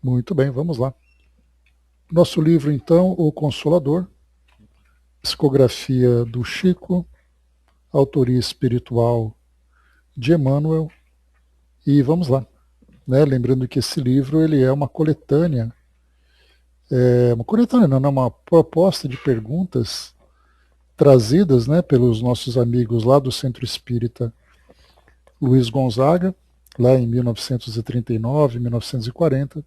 Muito bem, vamos lá. Nosso livro, então, O Consolador, psicografia do Chico, autoria espiritual de Emmanuel, e vamos lá. Né? Lembrando que esse livro ele é uma coletânea, não, uma proposta de perguntas trazidas, né, pelos nossos amigos lá do Centro Espírita Luiz Gonzaga, lá em 1939, 1940,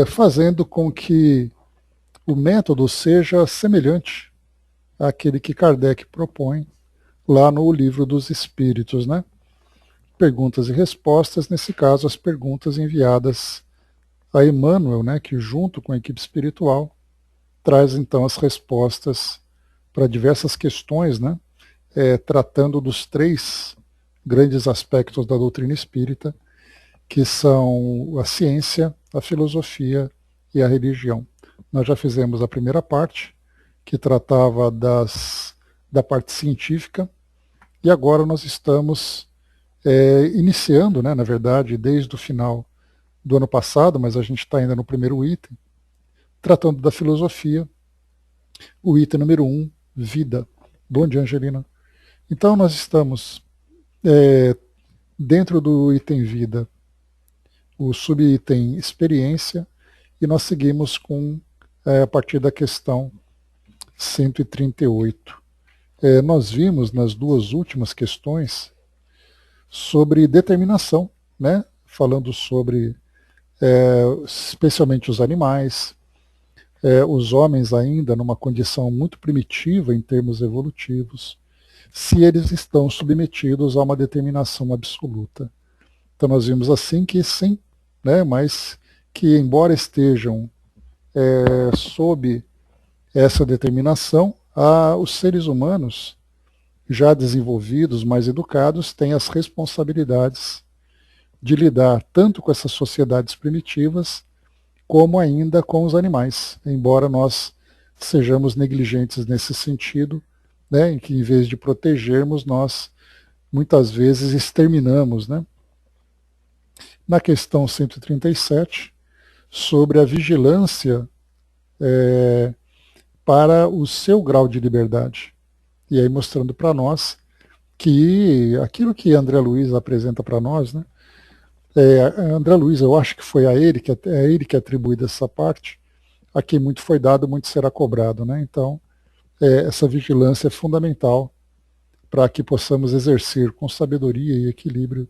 fazendo com que o método seja semelhante àquele que Kardec propõe lá no Livro dos Espíritos, né? Perguntas e respostas, nesse caso, as perguntas enviadas a Emmanuel, né, que junto com a equipe espiritual traz então as respostas para diversas questões, né, tratando dos três grandes aspectos da doutrina espírita, que são a ciência, a filosofia e a religião. Nós já fizemos a primeira parte, que tratava da parte científica, e agora nós estamos iniciando, né, na verdade, desde o final do ano passado, mas a gente está ainda no primeiro item, tratando da filosofia, o item número 1, vida. Bom dia, Angelina. Então nós estamos dentro do item vida, o subitem experiência, e nós seguimos com a partir da questão 138. Nós vimos nas duas últimas questões sobre determinação, né? Falando sobre especialmente os animais, os homens ainda numa condição muito primitiva em termos evolutivos, se eles estão submetidos a uma determinação absoluta. Então nós vimos assim que sim, né, mas que embora estejam sob essa determinação, os seres humanos já desenvolvidos, mais educados, têm as responsabilidades de lidar tanto com essas sociedades primitivas como ainda com os animais, embora nós sejamos negligentes nesse sentido, né, em que em vez de protegermos, nós muitas vezes exterminamos, né? Na questão 137, sobre a vigilância para o seu grau de liberdade. E aí mostrando para nós que aquilo que André Luiz apresenta para nós, né? André Luiz, eu acho que foi a ele que é atribuída essa parte, a quem muito foi dado, muito será cobrado, né? Então, essa vigilância é fundamental para que possamos exercer com sabedoria e equilíbrio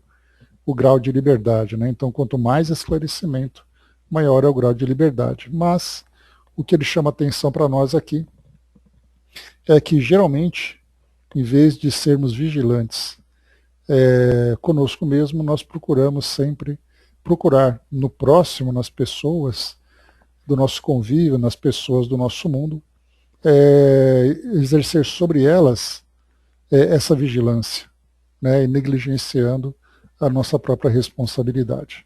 o grau de liberdade, né? Então, quanto mais esclarecimento, maior é o grau de liberdade. Mas o que ele chama atenção para nós aqui é que geralmente, em vez de sermos vigilantes conosco mesmo, nós procuramos sempre procurar no próximo, nas pessoas do nosso convívio, nas pessoas do nosso mundo, exercer sobre elas essa vigilância, né, e negligenciando a nossa própria responsabilidade.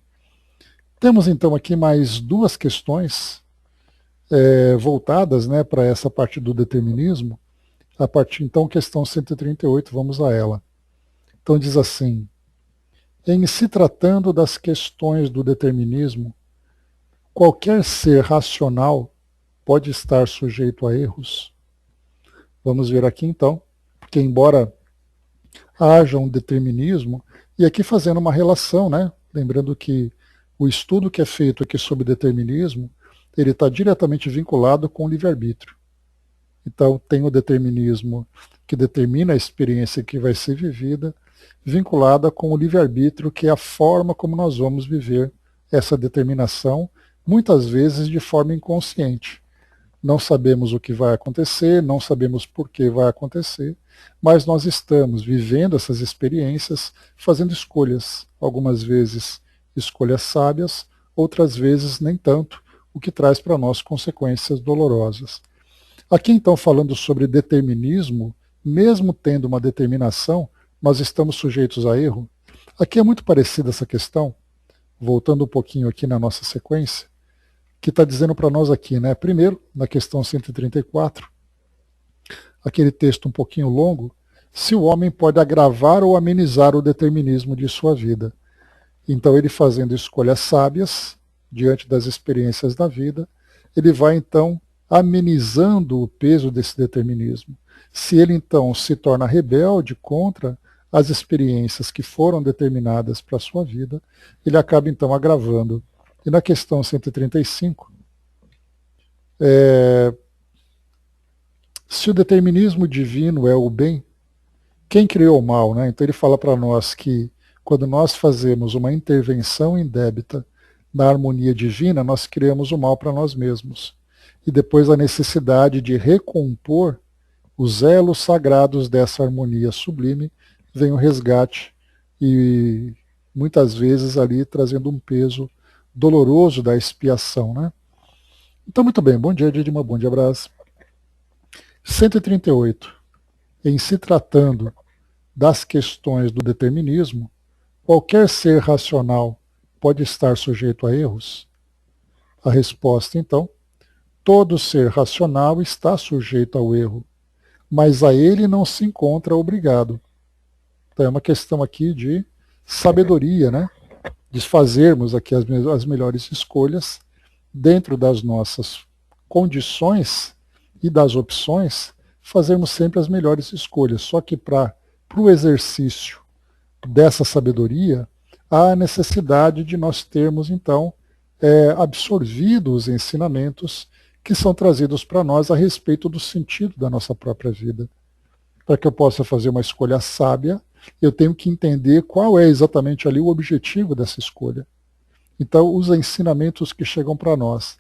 Temos então aqui mais duas questões voltadas, né, para essa parte do determinismo. A partir então, questão 138, vamos a ela. Então diz assim: em se tratando das questões do determinismo, qualquer ser racional pode estar sujeito a erros? Vamos ver aqui então, porque embora haja um determinismo, e aqui fazendo uma relação, né? Lembrando que o estudo que é feito aqui sobre determinismo, ele está diretamente vinculado com o livre-arbítrio. Então tem o determinismo que determina a experiência que vai ser vivida, vinculada com o livre-arbítrio, que é a forma como nós vamos viver essa determinação, muitas vezes de forma inconsciente. Não sabemos o que vai acontecer, não sabemos por que vai acontecer, mas nós estamos vivendo essas experiências, fazendo escolhas, algumas vezes escolhas sábias, outras vezes nem tanto, o que traz para nós consequências dolorosas. Aqui então, falando sobre determinismo, mesmo tendo uma determinação, nós estamos sujeitos a erro. Aqui é muito parecida essa questão, voltando um pouquinho aqui na nossa sequência, que está dizendo para nós aqui, né? Primeiro, na questão 134, aquele texto um pouquinho longo, se o homem pode agravar ou amenizar o determinismo de sua vida. Então ele fazendo escolhas sábias, diante das experiências da vida, ele vai então amenizando o peso desse determinismo. Se ele então se torna rebelde contra as experiências que foram determinadas para a sua vida, ele acaba então agravando. E na questão 135, se o determinismo divino é o bem, quem criou o mal, né? Então ele fala para nós que quando nós fazemos uma intervenção indébita na harmonia divina, nós criamos o mal para nós mesmos. E depois a necessidade de recompor os elos sagrados dessa harmonia sublime, vem o resgate e muitas vezes ali trazendo um peso doloroso da expiação, né? Então, muito bem, bom dia, Didima, bom dia, Brás. 138. Em se tratando das questões do determinismo, qualquer ser racional pode estar sujeito a erros? A resposta, então, todo ser racional está sujeito ao erro, mas a ele não se encontra obrigado. Então é uma questão aqui de sabedoria, né? De fazermos aqui as melhores escolhas dentro das nossas condições e das opções, fazermos sempre as melhores escolhas. Só que para o exercício dessa sabedoria, há a necessidade de nós termos, então, absorvido os ensinamentos que são trazidos para nós a respeito do sentido da nossa própria vida. Para que eu possa fazer uma escolha sábia, eu tenho que entender qual é exatamente ali o objetivo dessa escolha. Então, os ensinamentos que chegam para nós,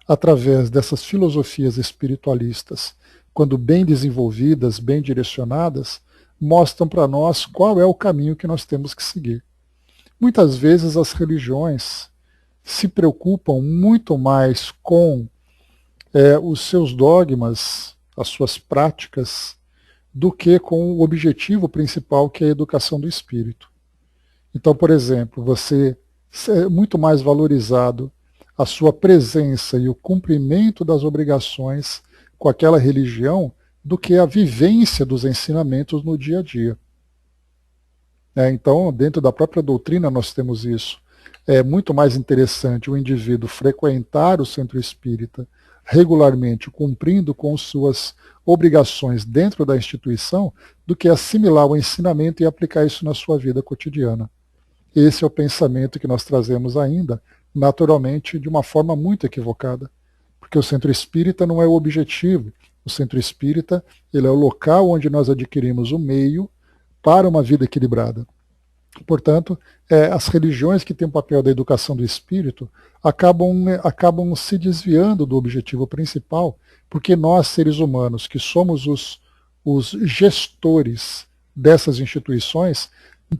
através dessas filosofias espiritualistas, quando bem desenvolvidas, bem direcionadas, mostram para nós qual é o caminho que nós temos que seguir. Muitas vezes as religiões se preocupam muito mais com os seus dogmas, as suas práticas, do que com o objetivo principal, que é a educação do espírito. Então, por exemplo, você é muito mais valorizado a sua presença e o cumprimento das obrigações com aquela religião do que a vivência dos ensinamentos no dia a dia. Então, dentro da própria doutrina nós temos isso. É muito mais interessante o indivíduo frequentar o centro espírita regularmente, cumprindo com suas obrigações dentro da instituição, do que assimilar o ensinamento e aplicar isso na sua vida cotidiana. Esse é o pensamento que nós trazemos ainda, naturalmente, de uma forma muito equivocada. Porque o centro espírita não é o objetivo. O centro espírita, ele é o local onde nós adquirimos o meio para uma vida equilibrada. Portanto, as religiões que têm o papel da educação do espírito acabam se desviando do objetivo principal, porque nós, seres humanos, que somos os gestores dessas instituições,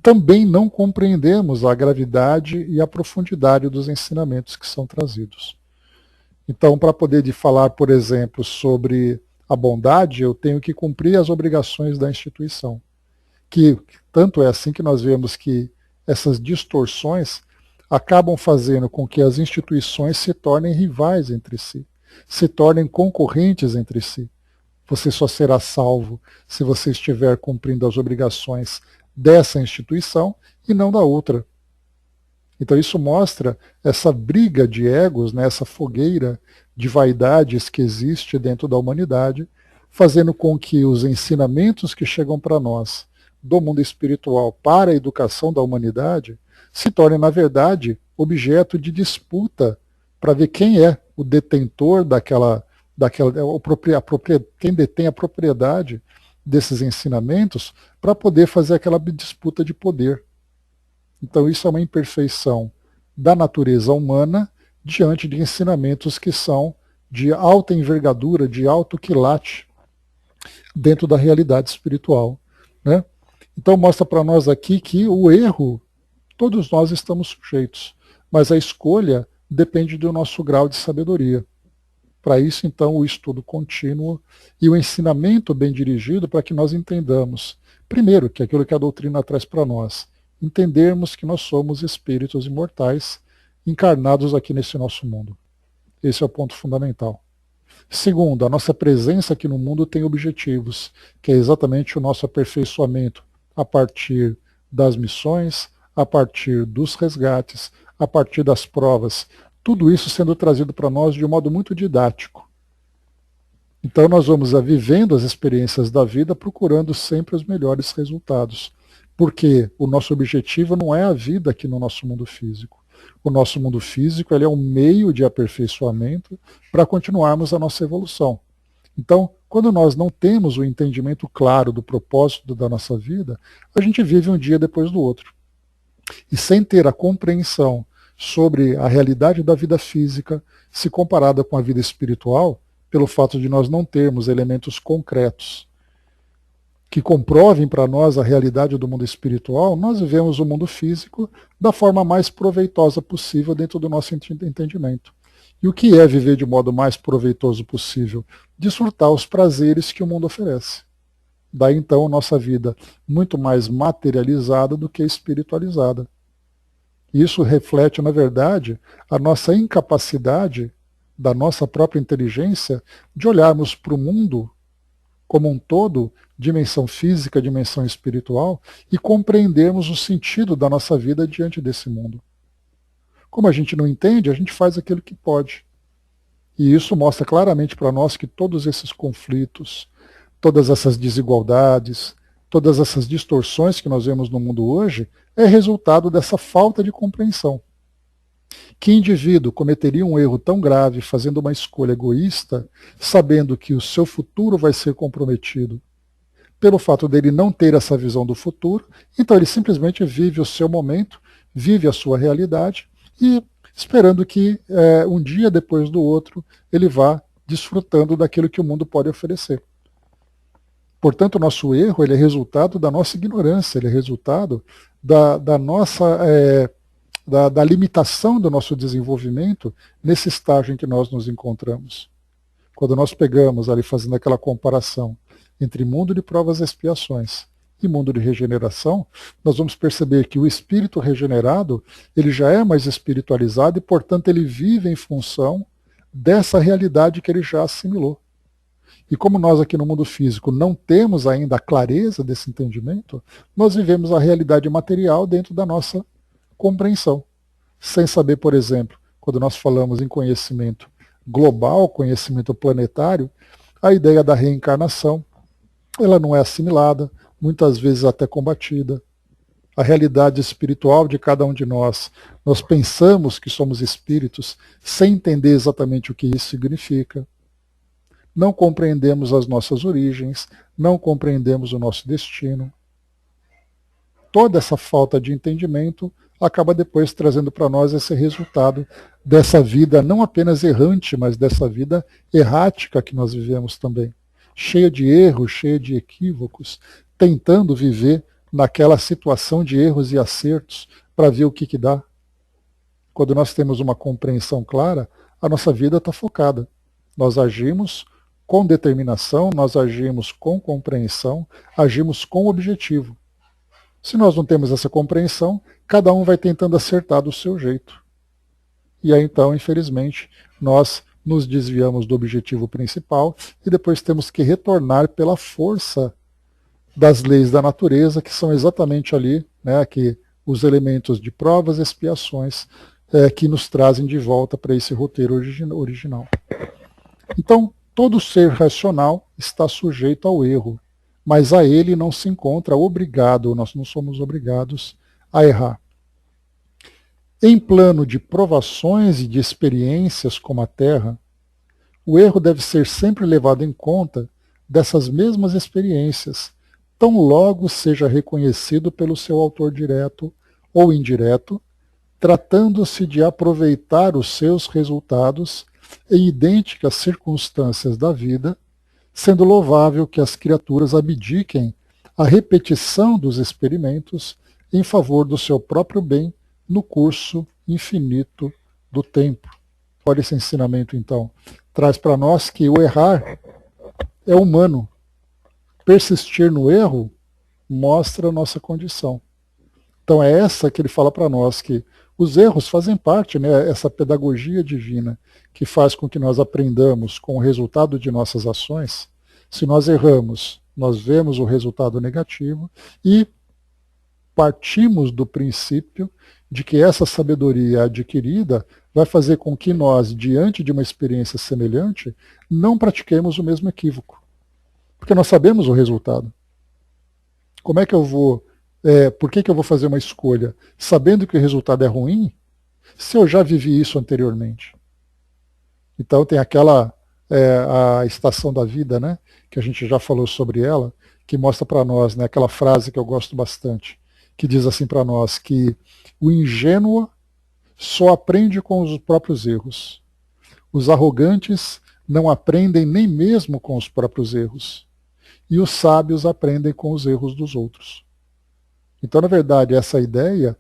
também não compreendemos a gravidade e a profundidade dos ensinamentos que são trazidos. Então, para poder falar, por exemplo, sobre a bondade, eu tenho que cumprir as obrigações da instituição. Que tanto é assim que nós vemos que essas distorções acabam fazendo com que as instituições se tornem rivais entre si, se tornem concorrentes entre si. Você só será salvo se você estiver cumprindo as obrigações dessa instituição e não da outra. Então isso mostra essa briga de egos, né, essa fogueira de vaidades que existe dentro da humanidade, fazendo com que os ensinamentos que chegam para nós do mundo espiritual para a educação da humanidade se tornem, na verdade, objeto de disputa para ver quem é o detentor quem detém a propriedade desses ensinamentos, para poder fazer aquela disputa de poder. Então isso é uma imperfeição da natureza humana diante de ensinamentos que são de alta envergadura, de alto quilate dentro da realidade espiritual, né? Então mostra para nós aqui que o erro, todos nós estamos sujeitos, mas a escolha depende do nosso grau de sabedoria. Para isso, então, o estudo contínuo e o ensinamento bem dirigido para que nós entendamos, primeiro, que é aquilo que a doutrina traz para nós, entendermos que nós somos espíritos imortais encarnados aqui nesse nosso mundo. Esse é o ponto fundamental. Segundo, a nossa presença aqui no mundo tem objetivos, que é exatamente o nosso aperfeiçoamento a partir das missões, a partir dos resgates, a partir das provas, tudo isso sendo trazido para nós de um modo muito didático. Então nós vamos vivendo as experiências da vida procurando sempre os melhores resultados. Porque o nosso objetivo não é a vida aqui no nosso mundo físico. O nosso mundo físico ele é um meio de aperfeiçoamento para continuarmos a nossa evolução. Então, quando nós não temos o entendimento claro do propósito da nossa vida, a gente vive um dia depois do outro. E sem ter a compreensão sobre a realidade da vida física, se comparada com a vida espiritual, pelo fato de nós não termos elementos concretos que comprovem para nós a realidade do mundo espiritual, nós vivemos o mundo físico da forma mais proveitosa possível dentro do nosso entendimento. E o que é viver de modo mais proveitoso possível? Desfrutar os prazeres que o mundo oferece. Daí então a nossa vida muito mais materializada do que espiritualizada. Isso reflete, na verdade, a nossa incapacidade da nossa própria inteligência de olharmos para o mundo como um todo, dimensão física, dimensão espiritual, e compreendermos o sentido da nossa vida diante desse mundo. Como a gente não entende, a gente faz aquilo que pode. E isso mostra claramente para nós que todos esses conflitos, todas essas desigualdades, todas essas distorções que nós vemos no mundo hoje, é resultado dessa falta de compreensão. Que indivíduo cometeria um erro tão grave fazendo uma escolha egoísta, sabendo que o seu futuro vai ser comprometido? Pelo fato dele não ter essa visão do futuro, então ele simplesmente vive o seu momento, vive a sua realidade e esperando que um dia depois do outro ele vá desfrutando daquilo que o mundo pode oferecer. Portanto, o nosso erro ele é resultado da nossa ignorância, ele é resultado da nossa... Da limitação do nosso desenvolvimento nesse estágio em que nós nos encontramos. Quando nós pegamos ali fazendo aquela comparação entre mundo de provas e expiações e mundo de regeneração, nós vamos perceber que o espírito regenerado ele já é mais espiritualizado e, portanto, ele vive em função dessa realidade que ele já assimilou. E como nós aqui no mundo físico não temos ainda a clareza desse entendimento, nós vivemos a realidade material dentro da nossa compreensão. Sem saber, por exemplo, quando nós falamos em conhecimento global, conhecimento planetário, a ideia da reencarnação, ela não é assimilada, muitas vezes até combatida. A realidade espiritual de cada um de nós pensamos que somos espíritos sem entender exatamente o que isso significa. Não compreendemos as nossas origens, não compreendemos o nosso destino. Toda essa falta de entendimento acaba depois trazendo para nós esse resultado dessa vida não apenas errante, mas dessa vida errática que nós vivemos também. Cheia de erros, cheia de equívocos, tentando viver naquela situação de erros e acertos para ver o que dá. Quando nós temos uma compreensão clara, a nossa vida está focada. Nós agimos com determinação, nós agimos com compreensão, agimos com objetivo. Se nós não temos essa compreensão, cada um vai tentando acertar do seu jeito. E aí então, infelizmente, nós nos desviamos do objetivo principal e depois temos que retornar pela força das leis da natureza, que são exatamente ali, que os elementos de provas e expiações que nos trazem de volta para esse roteiro original. Então, todo ser racional está sujeito ao erro, mas a ele não se encontra obrigado, nós não somos obrigados a errar. Em plano de provações e de experiências como a Terra, o erro deve ser sempre levado em conta dessas mesmas experiências, tão logo seja reconhecido pelo seu autor direto ou indireto, tratando-se de aproveitar os seus resultados em idênticas circunstâncias da vida, sendo louvável que as criaturas abdiquem a repetição dos experimentos em favor do seu próprio bem no curso infinito do tempo. Olha esse ensinamento, então. Traz para nós que o errar é humano. Persistir no erro mostra a nossa condição. Então é essa que ele fala para nós, que os erros fazem parte, essa pedagogia divina, que faz com que nós aprendamos com o resultado de nossas ações. Se nós erramos, nós vemos o resultado negativo e partimos do princípio de que essa sabedoria adquirida vai fazer com que nós, diante de uma experiência semelhante, não pratiquemos o mesmo equívoco. Porque nós sabemos o resultado. Como é que eu vou... por que eu vou fazer uma escolha sabendo que o resultado é ruim, se eu já vivi isso anteriormente? Então tem aquela... a estação da vida, né, que a gente já falou sobre ela, que mostra para nós, né, aquela frase que eu gosto bastante, que diz assim para nós que o ingênuo só aprende com os próprios erros. Os arrogantes não aprendem nem mesmo com os próprios erros. E os sábios aprendem com os erros dos outros. Então, na verdade, essa ideia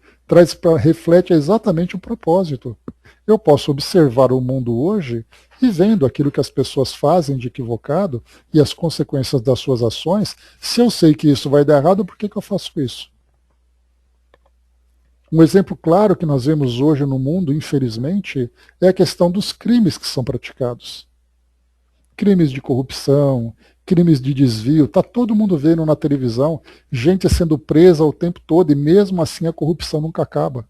reflete exatamente o propósito. Eu posso observar o mundo hoje e vendo aquilo que as pessoas fazem de equivocado e as consequências das suas ações. Se eu sei que isso vai dar errado, por que eu faço isso? Um exemplo claro que nós vemos hoje no mundo, infelizmente, é a questão dos crimes que são praticados. Crimes de corrupção, crimes de desvio, está todo mundo vendo na televisão, gente sendo presa o tempo todo e mesmo assim a corrupção nunca acaba.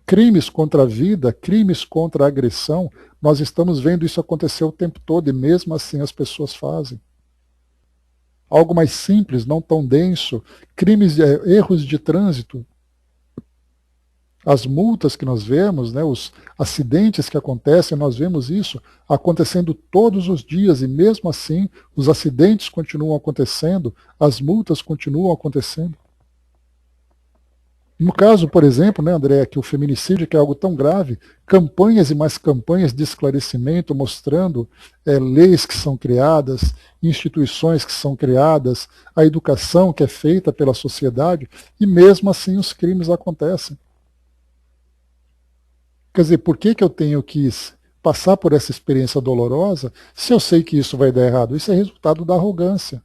Crimes contra a vida, crimes contra a agressão, nós estamos vendo isso acontecer o tempo todo e mesmo assim as pessoas fazem. Algo mais simples, não tão denso, erros de trânsito. As multas que nós vemos, né, os acidentes que acontecem, nós vemos isso acontecendo todos os dias e mesmo assim os acidentes continuam acontecendo, as multas continuam acontecendo. No caso, por exemplo, né, André, que o feminicídio, que é algo tão grave, campanhas e mais campanhas de esclarecimento mostrando leis que são criadas, instituições que são criadas, a educação que é feita pela sociedade e mesmo assim os crimes acontecem. Quer dizer, por que eu tenho que passar por essa experiência dolorosa se eu sei que isso vai dar errado? Isso é resultado da arrogância.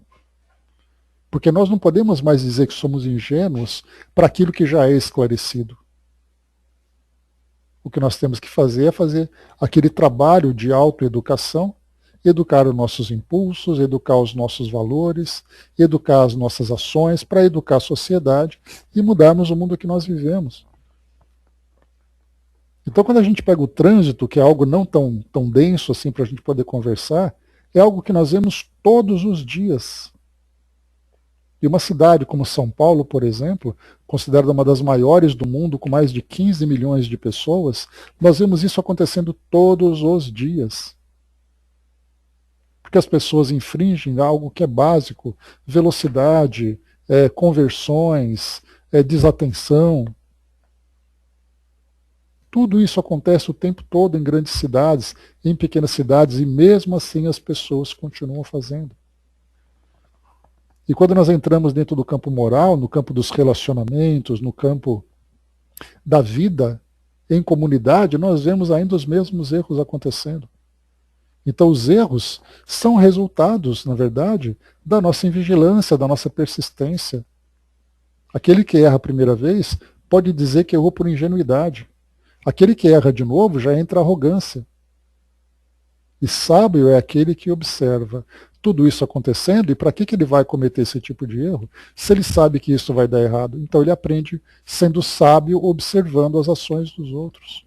Porque nós não podemos mais dizer que somos ingênuos para aquilo que já é esclarecido. O que nós temos que fazer é fazer aquele trabalho de autoeducação, educar os nossos impulsos, educar os nossos valores, educar as nossas ações para educar a sociedade e mudarmos o mundo que nós vivemos. Então, quando a gente pega o trânsito, que é algo não tão denso assim para a gente poder conversar, é algo que nós vemos todos os dias. E uma cidade como São Paulo, por exemplo, considerada uma das maiores do mundo, com mais de 15 milhões de pessoas, nós vemos isso acontecendo todos os dias. Porque as pessoas infringem algo que é básico, velocidade, conversões, desatenção. Tudo isso acontece o tempo todo em grandes cidades, em pequenas cidades, e mesmo assim as pessoas continuam fazendo. E quando nós entramos dentro do campo moral, no campo dos relacionamentos, no campo da vida em comunidade, nós vemos ainda os mesmos erros acontecendo. Então os erros são resultados, na verdade, da nossa invigilância, da nossa persistência. Aquele que erra a primeira vez pode dizer que errou por ingenuidade. Aquele que erra de novo já entra a arrogância. E sábio é aquele que observa tudo isso acontecendo e para que ele vai cometer esse tipo de erro se ele sabe que isso vai dar errado. Então ele aprende sendo sábio, observando as ações dos outros.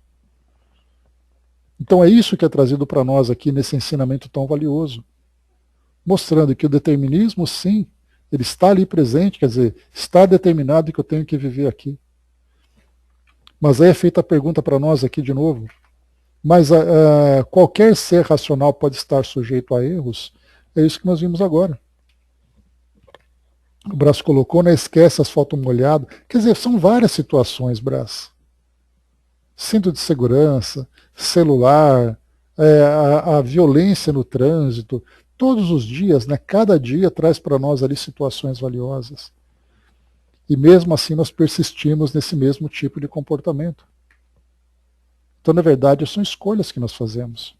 Então é isso que é trazido para nós aqui nesse ensinamento tão valioso. Mostrando que o determinismo, sim, ele está ali presente, quer dizer, está determinado que eu tenho que viver aqui. Mas aí é feita a pergunta para nós aqui de novo. Mas qualquer ser racional pode estar sujeito a erros? É isso que nós vimos agora. O Brás colocou, né? Esquece asfalto molhado. Quer dizer, são várias situações, Brás. Cinto de segurança, celular, a violência no trânsito. Todos os dias, né? Cada dia traz para nós ali situações valiosas. E mesmo assim nós persistimos nesse mesmo tipo de comportamento. Então, na verdade, são escolhas que nós fazemos.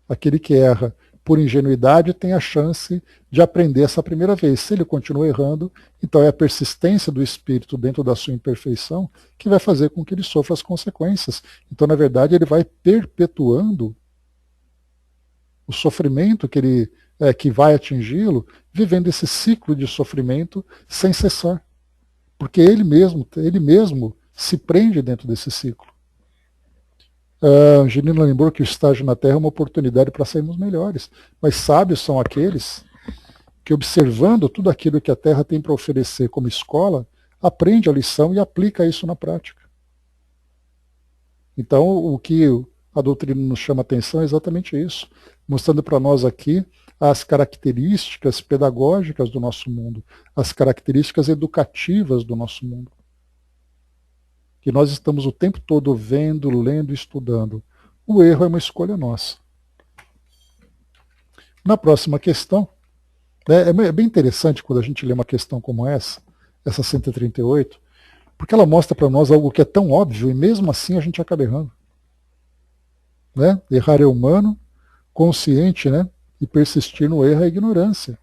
Aquele que erra por ingenuidade tem a chance de aprender essa primeira vez. Se ele continua errando, então é a persistência do espírito dentro da sua imperfeição que vai fazer com que ele sofra as consequências. Então, na verdade, ele vai perpetuando o sofrimento que vai atingi-lo, vivendo esse ciclo de sofrimento sem cessar. porque ele mesmo se prende dentro desse ciclo. Angelina lembrou que o estágio na Terra é uma oportunidade para sermos melhores, mas sábios são aqueles que, observando tudo aquilo que a Terra tem para oferecer como escola, aprende a lição e aplica isso na prática. Então, o que a doutrina nos chama a atenção é exatamente isso, mostrando para nós aqui as características pedagógicas do nosso mundo, as características educativas do nosso mundo. Que nós estamos o tempo todo vendo, lendo e estudando. O erro é uma escolha nossa. Na próxima questão, é bem interessante quando a gente lê uma questão como essa 138, porque ela mostra para nós algo que é tão óbvio e mesmo assim a gente acaba errando. Né? Errar é humano, consciente, né? E persistir no erro é ignorância.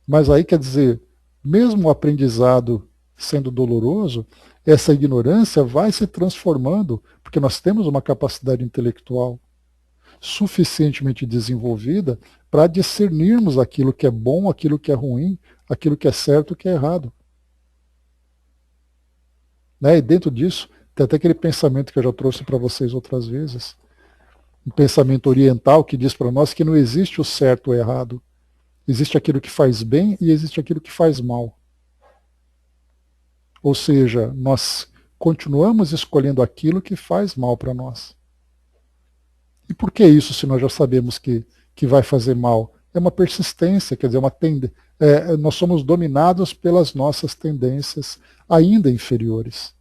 Mas aí quer dizer, mesmo o aprendizado sendo doloroso, essa ignorância vai se transformando, porque nós temos uma capacidade intelectual suficientemente desenvolvida para discernirmos aquilo que é bom, aquilo que é ruim, aquilo que é certo e o que é errado. Né? E dentro disso, tem até aquele pensamento que eu já trouxe para vocês outras vezes, um pensamento oriental que diz para nós que não existe o certo ou o errado. Existe aquilo que faz bem e existe aquilo que faz mal. Ou seja, nós continuamos escolhendo aquilo que faz mal para nós. E por que isso, se nós já sabemos que vai fazer mal? É uma persistência, quer dizer, nós somos dominados pelas nossas tendências ainda inferiores.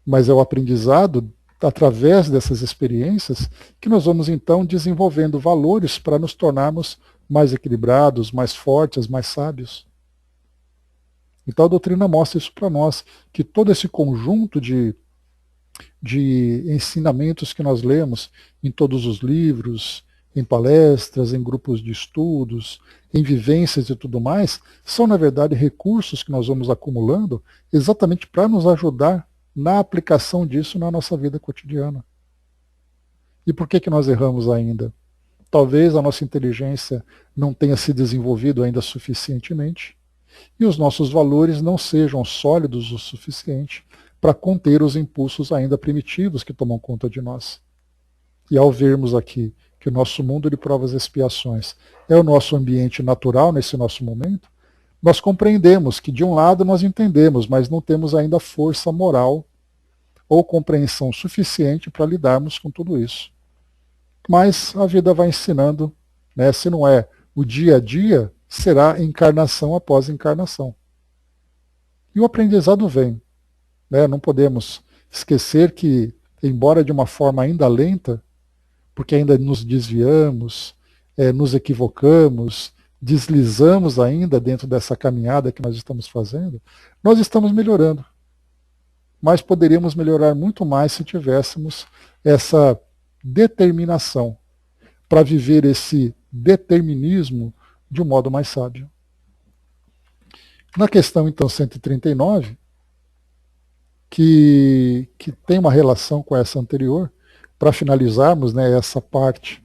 Mas é o aprendizado, através dessas experiências, que nós vamos então desenvolvendo valores para nos tornarmos mais equilibrados, mais fortes, mais sábios. Então a doutrina mostra isso para nós, que todo esse conjunto de ensinamentos que nós lemos em todos os livros, em palestras, em grupos de estudos, em vivências e tudo mais, são na verdade recursos que nós vamos acumulando exatamente para nos ajudar na aplicação disso na nossa vida cotidiana. E por que nós erramos ainda? Talvez a nossa inteligência não tenha se desenvolvido ainda suficientemente e os nossos valores não sejam sólidos o suficiente para conter os impulsos ainda primitivos que tomam conta de nós. E ao vermos aqui que o nosso mundo de provas e expiações é o nosso ambiente natural nesse nosso momento, nós compreendemos que de um lado nós entendemos, mas não temos ainda força moral ou compreensão suficiente para lidarmos com tudo isso. Mas a vida vai ensinando, né? Se não é o dia a dia, será encarnação após encarnação. E o aprendizado vem. Né? Não podemos esquecer que, embora de uma forma ainda lenta, porque ainda nos desviamos, nos equivocamos, deslizamos ainda dentro dessa caminhada que nós estamos fazendo, nós estamos melhorando. Mas poderíamos melhorar muito mais se tivéssemos essa determinação para viver esse determinismo de um modo mais sábio. Na questão, então, 139, que tem uma relação com essa anterior, para finalizarmos, né, essa parte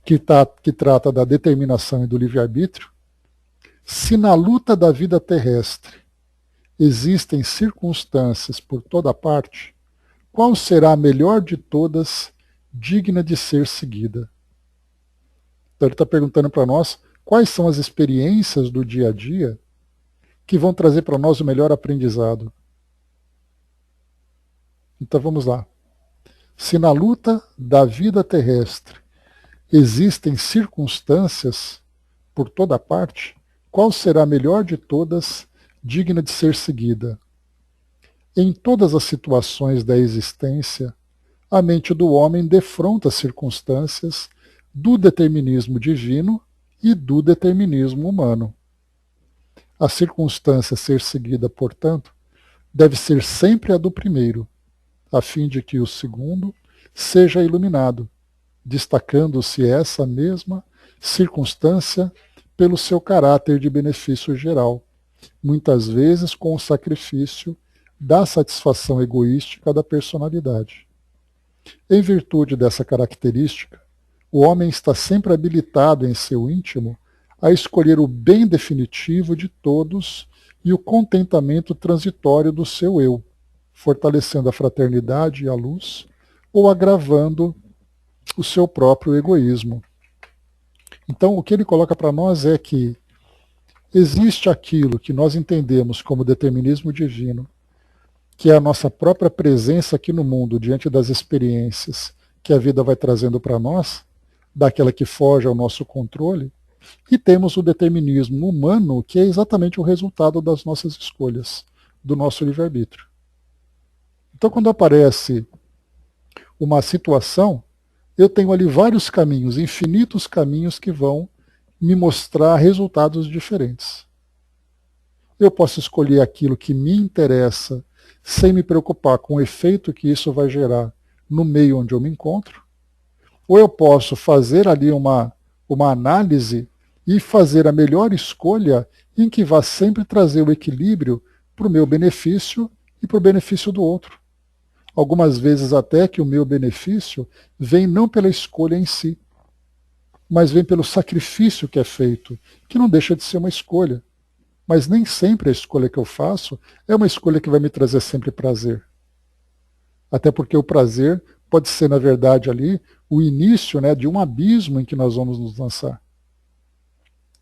que trata da determinação e do livre-arbítrio, se na luta da vida terrestre existem circunstâncias por toda parte, qual será a melhor de todas, digna de ser seguida? Então ele está perguntando para nós quais são as experiências do dia a dia que vão trazer para nós o melhor aprendizado. Então vamos lá. Se na luta da vida terrestre existem circunstâncias por toda parte, qual será a melhor de todas, digna de ser seguida? Em todas as situações da existência, a mente do homem defronta as circunstâncias do determinismo divino e do determinismo humano. A circunstância a ser seguida, portanto, deve ser sempre a do primeiro, a fim de que o segundo seja iluminado, destacando-se essa mesma circunstância pelo seu caráter de benefício geral, muitas vezes com o sacrifício da satisfação egoística da personalidade. Em virtude dessa característica, o homem está sempre habilitado em seu íntimo a escolher o bem definitivo de todos e o contentamento transitório do seu eu, fortalecendo a fraternidade e a luz, ou agravando o seu próprio egoísmo. Então, o que ele coloca para nós é que existe aquilo que nós entendemos como determinismo divino, que é a nossa própria presença aqui no mundo, diante das experiências que a vida vai trazendo para nós, daquela que foge ao nosso controle, e temos o determinismo humano, que é exatamente o resultado das nossas escolhas, do nosso livre-arbítrio. Então, quando aparece uma situação, eu tenho ali vários caminhos, infinitos caminhos que vão me mostrar resultados diferentes. Eu posso escolher aquilo que me interessa, sem me preocupar com o efeito que isso vai gerar no meio onde eu me encontro, ou eu posso fazer ali uma análise e fazer a melhor escolha em que vá sempre trazer o equilíbrio para o meu benefício e para o benefício do outro. Algumas vezes até que o meu benefício vem não pela escolha em si, mas vem pelo sacrifício que é feito, que não deixa de ser uma escolha. Mas nem sempre a escolha que eu faço é uma escolha que vai me trazer sempre prazer. Até porque o prazer pode ser, na verdade, ali o início, né, de um abismo em que nós vamos nos lançar.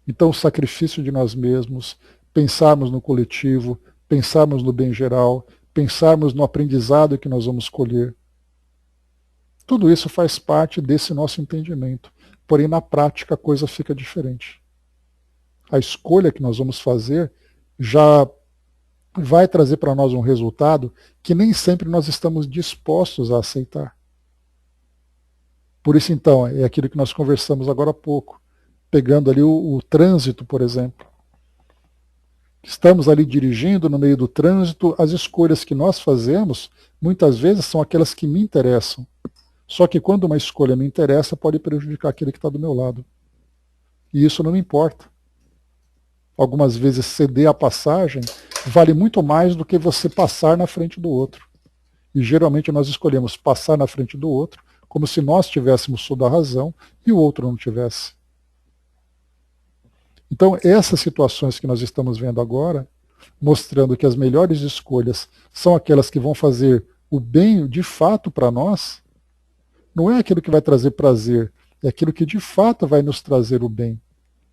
Então, o sacrifício de nós mesmos, pensarmos no coletivo, pensarmos no bem geral, pensarmos no aprendizado que nós vamos colher. Tudo isso faz parte desse nosso entendimento. Porém, na prática, a coisa fica diferente. A escolha que nós vamos fazer já vai trazer para nós um resultado que nem sempre nós estamos dispostos a aceitar. Por isso, então, é aquilo que nós conversamos agora há pouco, pegando ali o trânsito, por exemplo. Estamos ali dirigindo no meio do trânsito, as escolhas que nós fazemos, muitas vezes são aquelas que me interessam. Só que quando uma escolha me interessa, pode prejudicar aquele que está do meu lado. E isso não me importa. Algumas vezes ceder a passagem vale muito mais do que você passar na frente do outro. E geralmente nós escolhemos passar na frente do outro, como se nós tivéssemos toda a razão e o outro não tivesse. Então, essas situações que nós estamos vendo agora, mostrando que as melhores escolhas são aquelas que vão fazer o bem de fato para nós, não é aquilo que vai trazer prazer, é aquilo que de fato vai nos trazer o bem,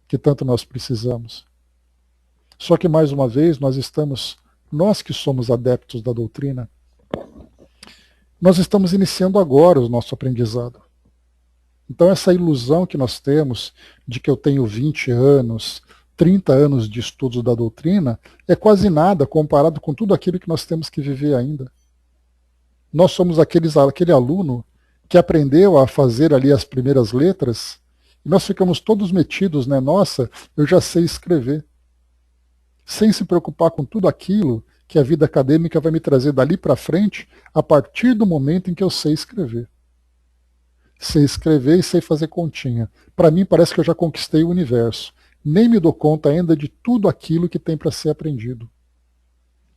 que tanto nós precisamos. Só que, mais uma vez, nós que somos adeptos da doutrina, nós estamos iniciando agora o nosso aprendizado. Então, essa ilusão que nós temos de que eu tenho 20 anos, 30 anos de estudos da doutrina, é quase nada comparado com tudo aquilo que nós temos que viver ainda. Nós somos aquele aluno que aprendeu a fazer ali as primeiras letras, e nós ficamos todos metidos, né? Nossa, eu já sei escrever. Sem se preocupar com tudo aquilo que a vida acadêmica vai me trazer dali para frente, a partir do momento em que eu sei escrever. Sei escrever e sei fazer continha. Para mim parece que eu já conquistei o universo. Nem me dou conta ainda de tudo aquilo que tem para ser aprendido.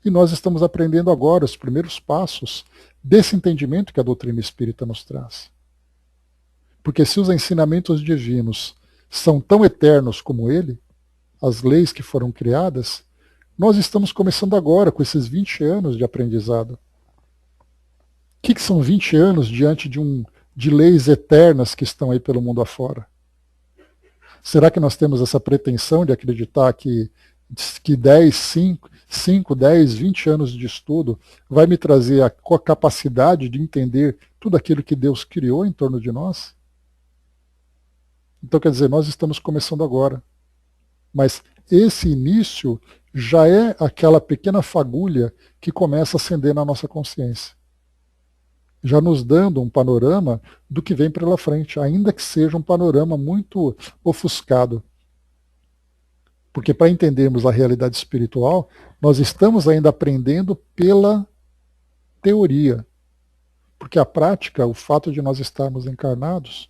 E nós estamos aprendendo agora os primeiros passos desse entendimento que a doutrina espírita nos traz. Porque se os ensinamentos divinos são tão eternos como ele, as leis que foram criadas, nós estamos começando agora com esses 20 anos de aprendizado. O que são 20 anos diante de leis eternas que estão aí pelo mundo afora? Será que nós temos essa pretensão de acreditar que 5, 10, 20 anos de estudo vai me trazer a capacidade de entender tudo aquilo que Deus criou em torno de nós? Então, quer dizer, nós estamos começando agora. Mas esse início já é aquela pequena fagulha que começa a acender na nossa consciência. Já nos dando um panorama do que vem pela frente, ainda que seja um panorama muito ofuscado. Porque para entendermos a realidade espiritual, nós estamos ainda aprendendo pela teoria. Porque a prática, o fato de nós estarmos encarnados,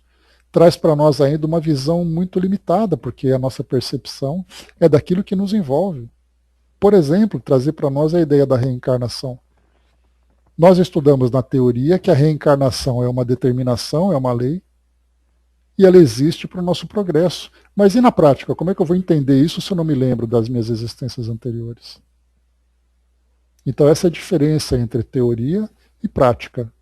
traz para nós ainda uma visão muito limitada, porque a nossa percepção é daquilo que nos envolve. Por exemplo, trazer para nós a ideia da reencarnação. Nós estudamos na teoria que a reencarnação é uma determinação, é uma lei, e ela existe para o nosso progresso. Mas e na prática? Como é que eu vou entender isso se eu não me lembro das minhas existências anteriores? Então essa é a diferença entre teoria e prática.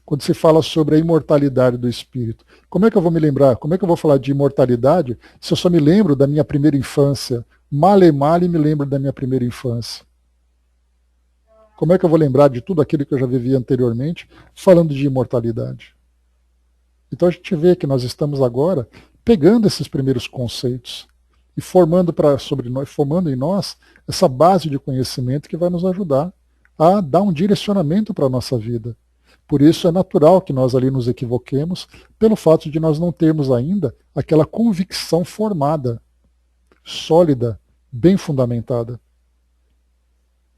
Quando se fala sobre a imortalidade do espírito, como é que eu vou me lembrar? Como é que eu vou falar de imortalidade se eu só me lembro da minha primeira infância? Male male me lembro da minha primeira infância. Como é que eu vou lembrar de tudo aquilo que eu já vivi anteriormente, falando de imortalidade? Então a gente vê que nós estamos agora pegando esses primeiros conceitos e formando em nós essa base de conhecimento que vai nos ajudar a dar um direcionamento para a nossa vida. Por isso é natural que nós ali nos equivoquemos pelo fato de nós não termos ainda aquela convicção formada, sólida, bem fundamentada.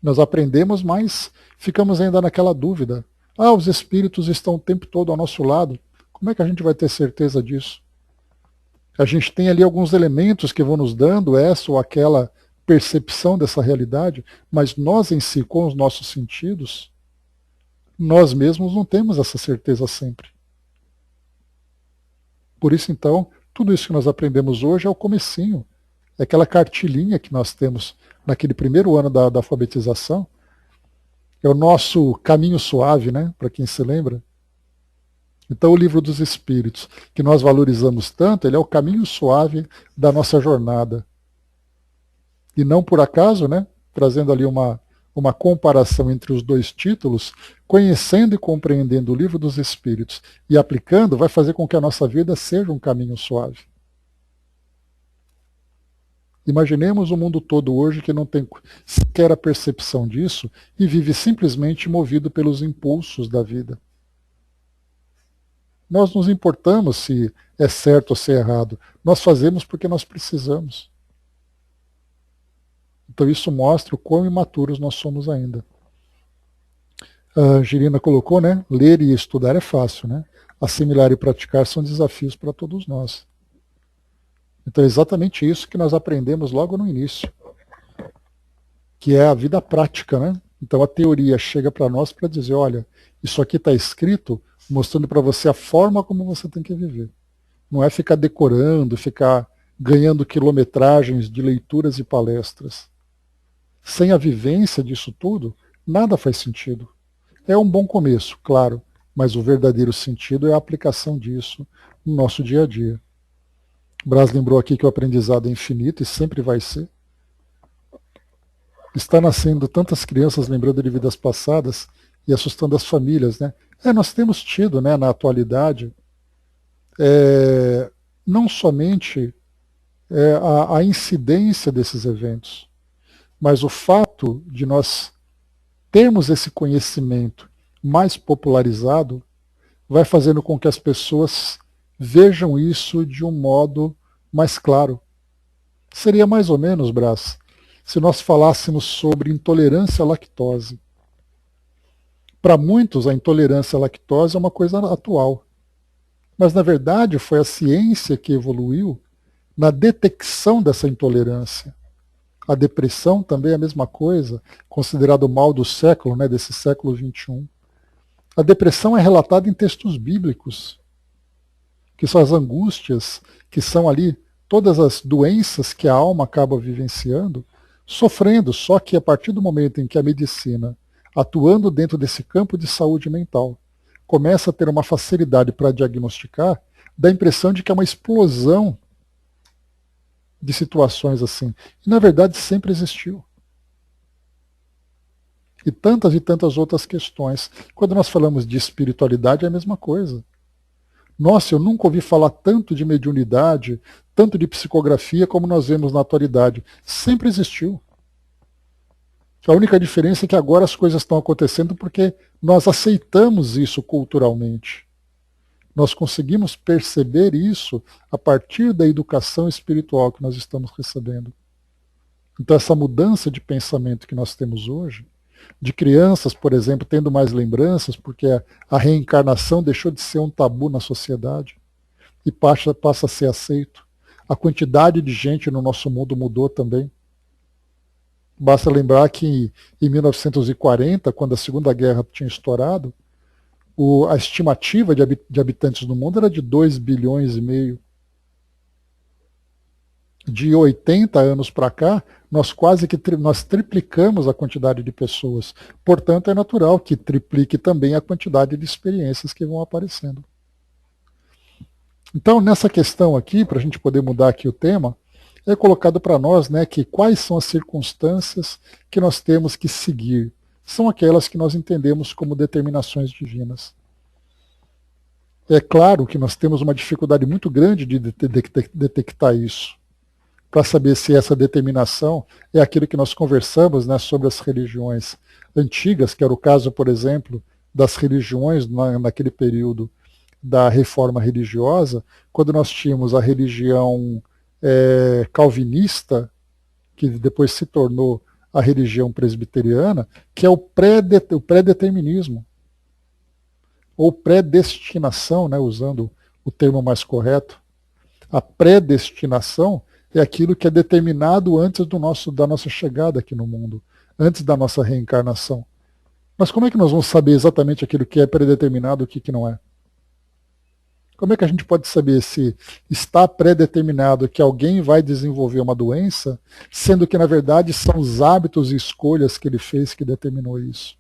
Nós aprendemos, mas ficamos ainda naquela dúvida. Ah, os espíritos estão o tempo todo ao nosso lado. Como é que a gente vai ter certeza disso? A gente tem ali alguns elementos que vão nos dando essa ou aquela percepção dessa realidade, mas nós em si, com os nossos sentidos, nós mesmos não temos essa certeza sempre. Por isso, então, tudo isso que nós aprendemos hoje é o comecinho. É aquela cartilhinha que nós temos naquele primeiro ano da alfabetização. É o nosso caminho suave, né? Para quem se lembra. Então, o livro dos Espíritos, que nós valorizamos tanto, ele é o caminho suave da nossa jornada. E não por acaso, né? Trazendo ali uma comparação entre os dois títulos, conhecendo e compreendendo o livro dos Espíritos e aplicando, vai fazer com que a nossa vida seja um caminho suave. Imaginemos o mundo todo hoje que não tem sequer a percepção disso e vive simplesmente movido pelos impulsos da vida. Nós nos importamos se é certo ou se é errado. Nós fazemos porque nós precisamos. Então isso mostra o quão imaturos nós somos ainda. A Girina colocou, né? Ler e estudar é fácil, né? Assimilar e praticar são desafios para todos nós. Então é exatamente isso que nós aprendemos logo no início, que é a vida prática, né? Então a teoria chega para nós para dizer, olha, isso aqui está escrito mostrando para você a forma como você tem que viver. Não é ficar decorando, ficar ganhando quilometragens de leituras e palestras. Sem a vivência disso tudo, nada faz sentido. É um bom começo, claro, mas o verdadeiro sentido é a aplicação disso no nosso dia a dia. Brás lembrou aqui que o aprendizado é infinito e sempre vai ser. Está nascendo tantas crianças lembrando de vidas passadas e assustando as famílias, né? Nós temos tido, né, na atualidade, não somente a incidência desses eventos, mas o fato de nós termos esse conhecimento mais popularizado vai fazendo com que as pessoas vejam isso de um modo mais claro. Seria mais ou menos, Brás, se nós falássemos sobre intolerância à lactose. Para muitos, a intolerância à lactose é uma coisa atual. Mas, na verdade, foi a ciência que evoluiu na detecção dessa intolerância. A depressão também é a mesma coisa, considerado o mal do século, né, desse século XXI. A depressão é relatada em textos bíblicos, que são as angústias, que são ali todas as doenças que a alma acaba vivenciando, sofrendo, só que a partir do momento em que a medicina, atuando dentro desse campo de saúde mental, começa a ter uma facilidade para diagnosticar, dá a impressão de que é uma explosão de situações assim. E na verdade sempre existiu. E tantas outras questões. Quando nós falamos de espiritualidade é a mesma coisa. Nossa, eu nunca ouvi falar tanto de mediunidade, tanto de psicografia como nós vemos na atualidade. Sempre existiu. A única diferença é que agora as coisas estão acontecendo porque nós aceitamos isso culturalmente. Nós conseguimos perceber isso a partir da educação espiritual que nós estamos recebendo. Então essa mudança de pensamento que nós temos hoje, de crianças, por exemplo, tendo mais lembranças, porque a reencarnação deixou de ser um tabu na sociedade e passa a ser aceito. A quantidade de gente no nosso mundo mudou também. Basta lembrar que em 1940, quando a Segunda Guerra tinha estourado, a estimativa de habitantes no mundo era de 2,5 bilhões. De 80 anos para cá, nós quase que nós triplicamos a quantidade de pessoas. Portanto, é natural que triplique também a quantidade de experiências que vão aparecendo. Então, nessa questão aqui, para a gente poder mudar aqui o tema, é colocado para nós, né, que quais são as circunstâncias que nós temos que seguir. São aquelas que nós entendemos como determinações divinas. É claro que nós temos uma dificuldade muito grande de detectar isso, para saber se essa determinação é aquilo que nós conversamos, né, sobre as religiões antigas, que era o caso, por exemplo, das religiões naquele período da reforma religiosa, quando nós tínhamos a religião calvinista, que depois se tornou a religião presbiteriana, que é o pré-determinismo, ou predestinação, né, usando o termo mais correto. A predestinação é aquilo que é determinado antes da nossa chegada aqui no mundo, antes da nossa reencarnação. Mas como é que nós vamos saber exatamente aquilo que é predeterminado e o que não é? Como é que a gente pode saber se está pré-determinado que alguém vai desenvolver uma doença, sendo que, na verdade, são os hábitos e escolhas que ele fez que determinou isso?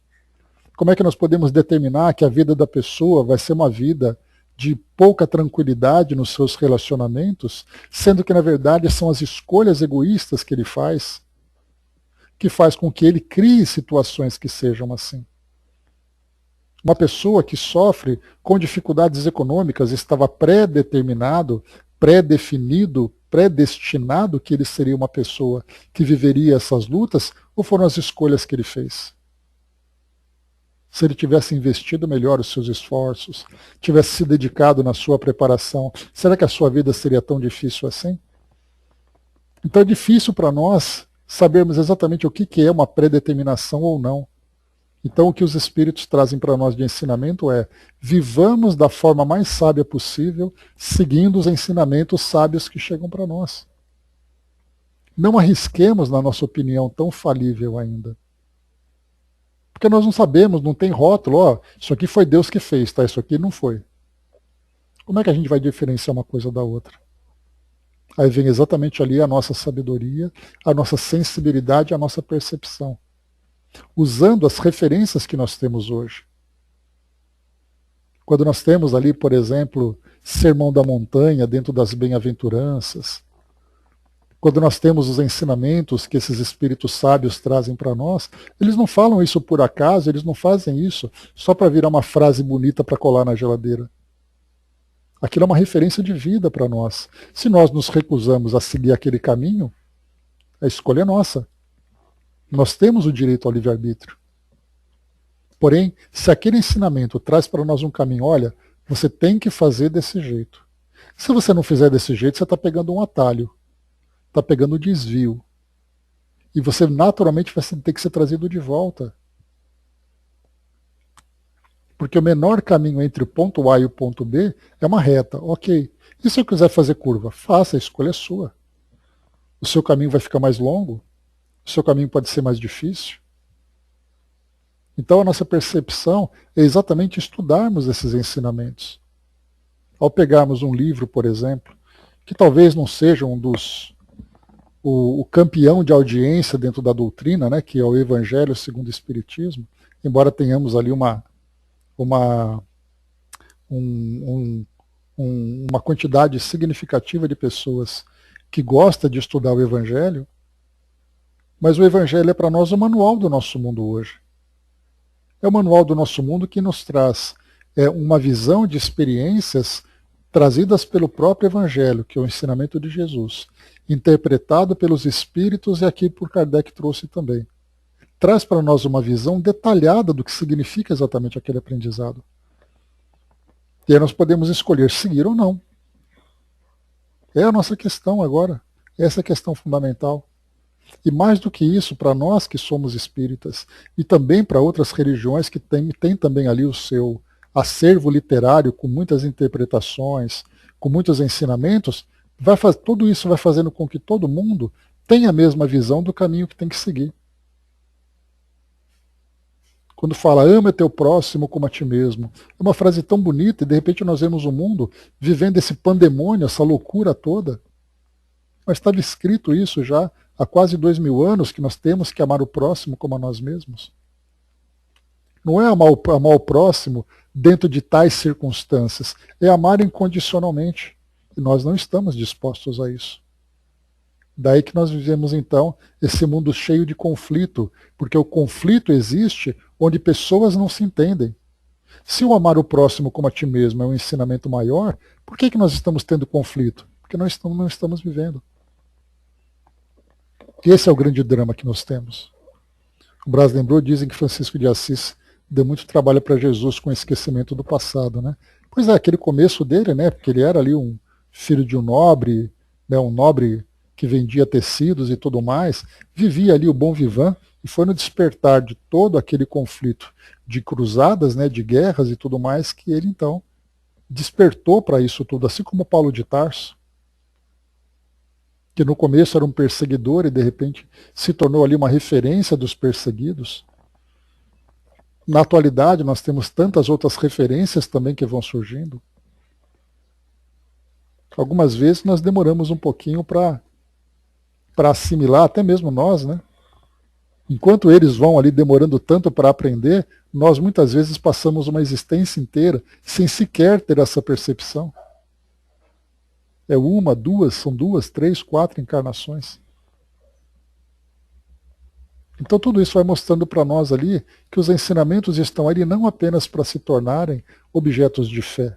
Como é que nós podemos determinar que a vida da pessoa vai ser uma vida de pouca tranquilidade nos seus relacionamentos, sendo que, na verdade, são as escolhas egoístas que ele faz, que faz com que ele crie situações que sejam assim? Uma pessoa que sofre com dificuldades econômicas estava pré-determinado, pré-definido, predestinado que ele seria uma pessoa que viveria essas lutas, ou foram as escolhas que ele fez? Se ele tivesse investido melhor os seus esforços, tivesse se dedicado na sua preparação, será que a sua vida seria tão difícil assim? Então é difícil para nós sabermos exatamente o que é uma predeterminação ou não. Então o que os Espíritos trazem para nós de ensinamento é: vivamos da forma mais sábia possível, seguindo os ensinamentos sábios que chegam para nós. Não arrisquemos na nossa opinião tão falível ainda. Porque nós não sabemos, não tem rótulo, ó, isso aqui foi Deus que fez, tá? Isso aqui não foi. Como é que a gente vai diferenciar uma coisa da outra? Aí vem exatamente ali a nossa sabedoria, a nossa sensibilidade, a nossa percepção, usando as referências que nós temos hoje. Quando nós temos ali, por exemplo, Sermão da Montanha, dentro das bem-aventuranças, quando nós temos os ensinamentos que esses espíritos sábios trazem para nós, eles não falam isso por acaso, eles não fazem isso só para virar uma frase bonita para colar na geladeira. Aquilo é uma referência de vida para nós. Se nós nos recusamos a seguir aquele caminho, a escolha é nossa. Nós temos o direito ao livre-arbítrio. Porém, se aquele ensinamento traz para nós um caminho, olha, você tem que fazer desse jeito. Se você não fizer desse jeito, você está pegando um atalho, está pegando um desvio. E você naturalmente vai ter que ser trazido de volta. Porque o menor caminho entre o ponto A e o ponto B é uma reta. Ok. E se eu quiser fazer curva? Faça, a escolha é sua. O seu caminho vai ficar mais longo? O seu caminho pode ser mais difícil? Então a nossa percepção é exatamente estudarmos esses ensinamentos. Ao pegarmos um livro, por exemplo, que talvez não seja o campeão de audiência dentro da doutrina, né, que é o Evangelho segundo o Espiritismo, embora tenhamos ali uma quantidade significativa de pessoas que gosta de estudar o Evangelho, mas o Evangelho é para nós o manual do nosso mundo hoje. É o manual do nosso mundo que nos traz uma visão de experiências trazidas pelo próprio Evangelho, que é o ensinamento de Jesus, interpretado pelos Espíritos e aqui por Kardec trouxe também. Traz para nós uma visão detalhada do que significa exatamente aquele aprendizado. E aí nós podemos escolher seguir ou não. É a nossa questão agora. Essa é a questão fundamental. E mais do que isso, para nós que somos espíritas, e também para outras religiões que têm também ali o seu acervo literário, com muitas interpretações, com muitos ensinamentos, tudo isso vai fazendo com que todo mundo tenha a mesma visão do caminho que tem que seguir. Quando fala, ama teu próximo como a ti mesmo, é uma frase tão bonita e de repente nós vemos o mundo vivendo esse pandemônio, essa loucura toda. Mas estava escrito isso já há quase 2000 anos, que nós temos que amar o próximo como a nós mesmos. Não é amar o próximo dentro de tais circunstâncias, é amar incondicionalmente. E nós não estamos dispostos a isso. Daí que nós vivemos, então, esse mundo cheio de conflito, porque o conflito existe onde pessoas não se entendem. Se o amar o próximo como a ti mesmo é um ensinamento maior, por que nós estamos tendo conflito? Porque nós não estamos vivendo. Esse é o grande drama que nós temos. O Brás lembrou, dizem que Francisco de Assis deu muito trabalho para Jesus com o esquecimento do passado, né? Pois é, aquele começo dele, né? Porque ele era ali um filho de um nobre, né? Um nobre que vendia tecidos e tudo mais, vivia ali o bom vivant, e foi no despertar de todo aquele conflito de cruzadas, né? De guerras e tudo mais, que ele então despertou para isso tudo, assim como Paulo de Tarso, que no começo era um perseguidor e de repente se tornou ali uma referência dos perseguidos. Na atualidade nós temos tantas outras referências também que vão surgindo. Algumas vezes nós demoramos um pouquinho para assimilar, até mesmo nós, né? Enquanto eles vão ali demorando tanto para aprender, nós muitas vezes passamos uma existência inteira sem sequer ter essa percepção. É uma, duas, são duas, três, quatro encarnações. Então tudo isso vai mostrando para nós ali que os ensinamentos estão ali não apenas para se tornarem objetos de fé.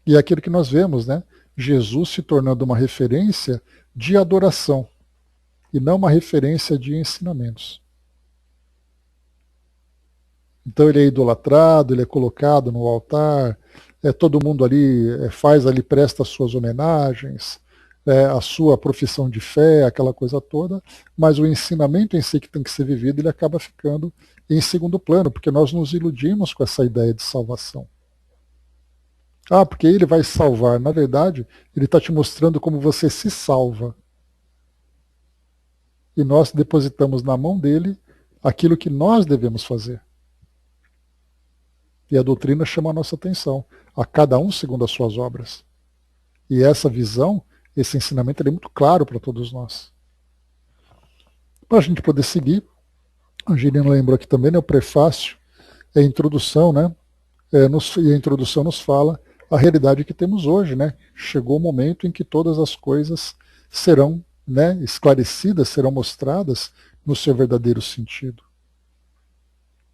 E é aquilo que nós vemos, né? Jesus se tornando uma referência de adoração e não uma referência de ensinamentos. Então ele é idolatrado, ele é colocado no altar, todo mundo ali faz ali, presta as suas homenagens, a sua profissão de fé, aquela coisa toda, mas o ensinamento em si que tem que ser vivido, ele acaba ficando em segundo plano, porque nós nos iludimos com essa ideia de salvação. Ah, porque ele vai salvar. Na verdade, ele está te mostrando como você se salva. E nós depositamos na mão dele aquilo que nós devemos fazer. E a doutrina chama a nossa atenção, a cada um segundo as suas obras. E essa visão, esse ensinamento é muito claro para todos nós. Para a gente poder seguir, a Angelina lembrou aqui também, né, o prefácio, a introdução, né, e a introdução nos fala a realidade que temos hoje, né? Chegou o momento em que todas as coisas serão, né, esclarecidas, serão mostradas no seu verdadeiro sentido.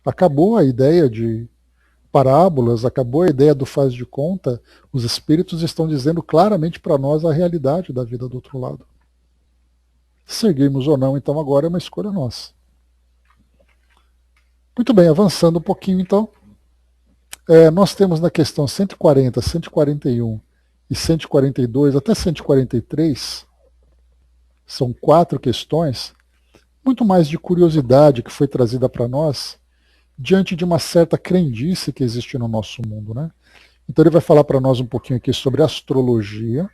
Acabou a ideia de parábolas, acabou a ideia do faz de conta, os espíritos estão dizendo claramente para nós a realidade da vida do outro lado. Seguirmos ou não, então agora é uma escolha nossa. Muito bem, avançando um pouquinho então. Nós temos na questão 140, 141 e 142 até 143, são 4 questões, muito mais de curiosidade que foi trazida para nós, diante de uma certa crendice que existe no nosso mundo, né? Então ele vai falar para nós um pouquinho aqui sobre astrologia,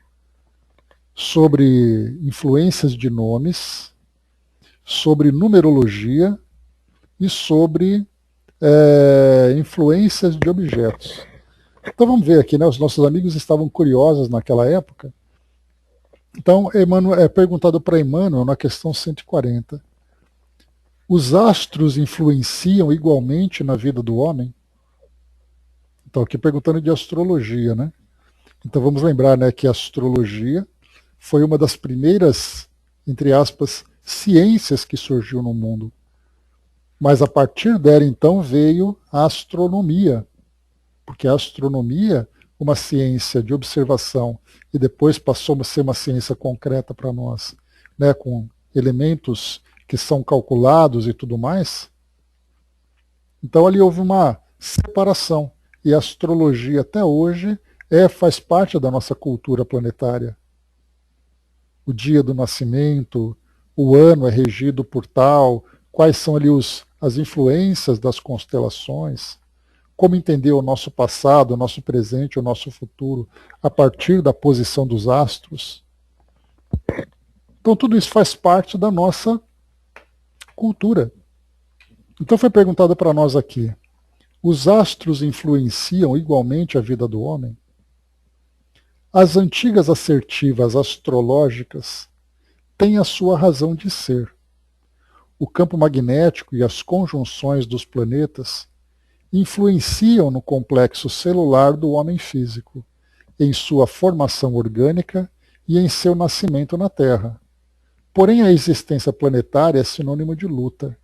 sobre influências de nomes, sobre numerologia e sobre influências de objetos. Então vamos ver aqui, né? Os nossos amigos estavam curiosos naquela época. Então Emmanuel, é perguntado para Emmanuel na questão 140. Os astros influenciam igualmente na vida do homem? Então aqui perguntando de astrologia, né? Então vamos lembrar, né, que a astrologia foi uma das primeiras, entre aspas, ciências que surgiu no mundo. Mas a partir dela, então, veio a astronomia, porque a astronomia, uma ciência de observação, e depois passou a ser uma ciência concreta para nós, né, com elementos que são calculados e tudo mais. Então ali houve uma separação, e a astrologia até hoje faz parte da nossa cultura planetária. O dia do nascimento, o ano é regido por tal, quais são ali as influências das constelações, como entender o nosso passado, o nosso presente, o nosso futuro, a partir da posição dos astros. Então tudo isso faz parte da nossa cultura. Então foi perguntado para nós aqui, os astros influenciam igualmente a vida do homem? As antigas assertivas astrológicas têm a sua razão de ser. O campo magnético e as conjunções dos planetas influenciam no complexo celular do homem físico, em sua formação orgânica e em seu nascimento na Terra. Porém, a existência planetária é sinônimo de luta.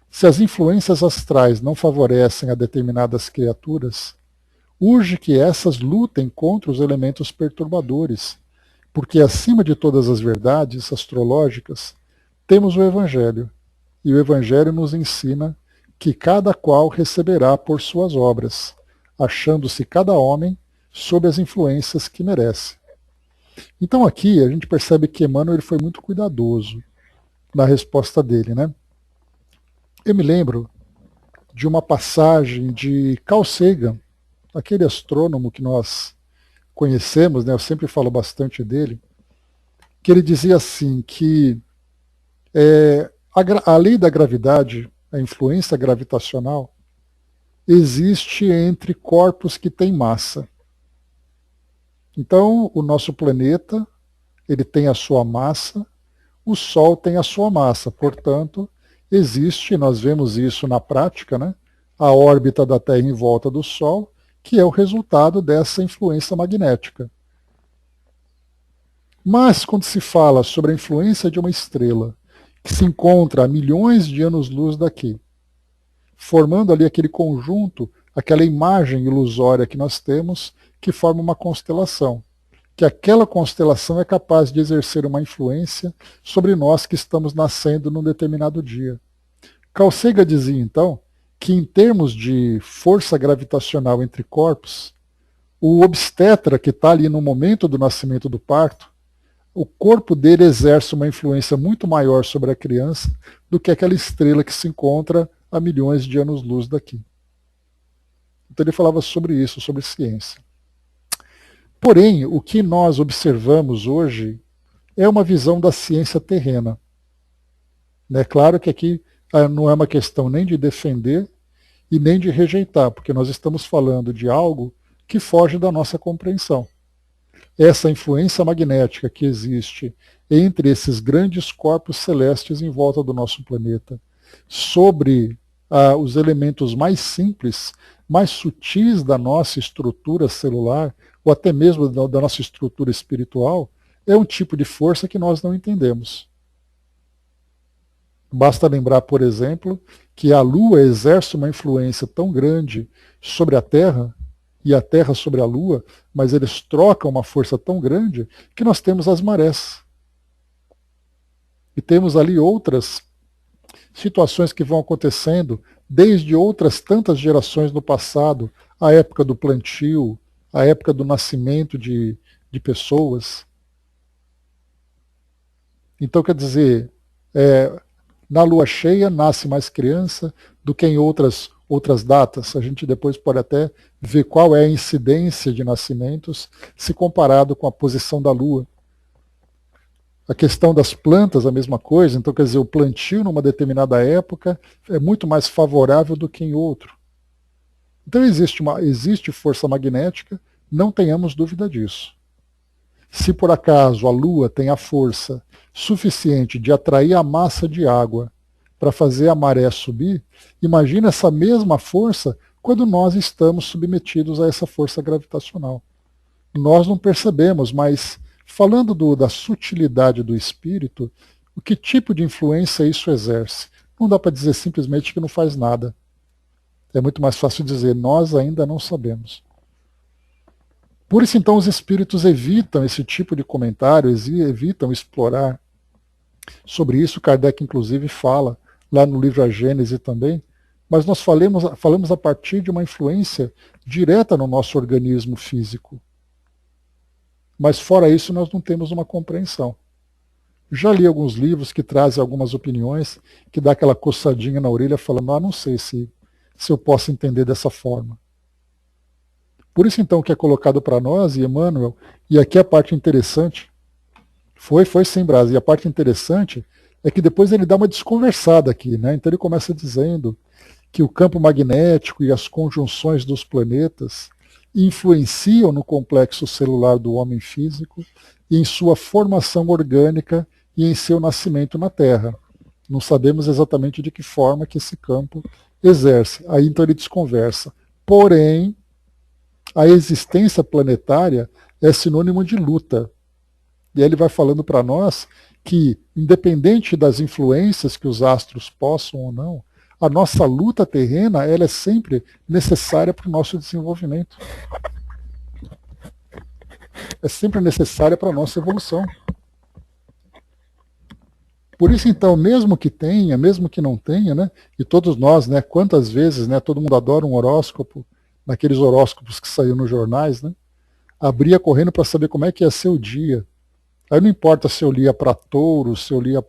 Se as influências astrais não favorecem a determinadas criaturas, urge que essas lutem contra os elementos perturbadores, porque acima de todas as verdades astrológicas, temos o Evangelho, e o Evangelho nos ensina que cada qual receberá por suas obras, achando-se cada homem sob as influências que merece. Então aqui a gente percebe que Emmanuel ele foi muito cuidadoso na resposta dele, né? Eu me lembro de uma passagem de Carl Sagan, aquele astrônomo que nós conhecemos, né? Eu sempre falo bastante dele, que ele dizia assim que a lei da gravidade, a influência gravitacional, existe entre corpos que têm massa. Então, o nosso planeta, ele tem a sua massa, o Sol tem a sua massa, portanto, existe, nós vemos isso na prática, né, a órbita da Terra em volta do Sol, que é o resultado dessa influência magnética. Mas, quando se fala sobre a influência de uma estrela, que se encontra a milhões de anos-luz daqui, formando ali aquele conjunto, aquela imagem ilusória que nós temos, que forma uma constelação, que aquela constelação é capaz de exercer uma influência sobre nós que estamos nascendo num determinado dia. Carl Sagan dizia, então, que em termos de força gravitacional entre corpos, o obstetra que está ali no momento do nascimento do parto, o corpo dele exerce uma influência muito maior sobre a criança do que aquela estrela que se encontra a milhões de anos-luz daqui. Então ele falava sobre isso, sobre ciência. Porém, o que nós observamos hoje é uma visão da ciência terrena. É claro que aqui não é uma questão nem de defender e nem de rejeitar, porque nós estamos falando de algo que foge da nossa compreensão. Essa influência magnética que existe entre esses grandes corpos celestes em volta do nosso planeta, sobre os elementos mais simples, mais sutis da nossa estrutura celular, ou até mesmo da nossa estrutura espiritual, é um tipo de força que nós não entendemos. Basta lembrar, por exemplo, que a Lua exerce uma influência tão grande sobre a Terra, e a Terra sobre a Lua, mas eles trocam uma força tão grande que nós temos as marés. E temos ali outras situações que vão acontecendo desde outras tantas gerações no passado, a época do plantio, a época do nascimento de pessoas. Então, quer dizer, na lua cheia nasce mais criança do que em outras datas. A gente depois pode até ver qual é a incidência de nascimentos se comparado com a posição da lua. A questão das plantas, a mesma coisa. Então, quer dizer, o plantio numa determinada época é muito mais favorável do que em outro. Então, existe força magnética, não tenhamos dúvida disso. Se por acaso a Lua tem a força suficiente de atrair a massa de água para fazer a maré subir, imagina essa mesma força quando nós estamos submetidos a essa força gravitacional. Nós não percebemos, mas falando da sutilidade do espírito, o que tipo de influência isso exerce? Não dá para dizer simplesmente que não faz nada. É muito mais fácil dizer, nós ainda não sabemos. Por isso, então, os espíritos evitam esse tipo de comentário, evitam explorar sobre isso. Kardec, inclusive, fala lá no livro A Gênese também, mas nós falamos a partir de uma influência direta no nosso organismo físico. Mas fora isso, nós não temos uma compreensão. Já li alguns livros que trazem algumas opiniões, que dá aquela coçadinha na orelha falando, não sei se eu posso entender dessa forma. Por isso, então, que é colocado para nós, e Emmanuel, e aqui a parte interessante, foi sem brasa, e a parte interessante é que depois ele dá uma desconversada aqui, né? Então ele começa dizendo que o campo magnético e as conjunções dos planetas influenciam no complexo celular do homem físico e em sua formação orgânica e em seu nascimento na Terra. Não sabemos exatamente de que forma que esse campo exerce. Aí então ele desconversa. Porém, a existência planetária é sinônimo de luta. E aí ele vai falando para nós que, independente das influências que os astros possam ou não, a nossa luta terrena ela é sempre necessária para o nosso desenvolvimento. É sempre necessária para a nossa evolução. Por isso, então, mesmo que tenha, mesmo que não tenha, né, e todos nós, né, quantas vezes, né, todo mundo adora um horóscopo, naqueles horóscopos que saíram nos jornais, né, abria correndo para saber como é que ia ser o dia. Aí não importa se eu lia para touro, se eu lia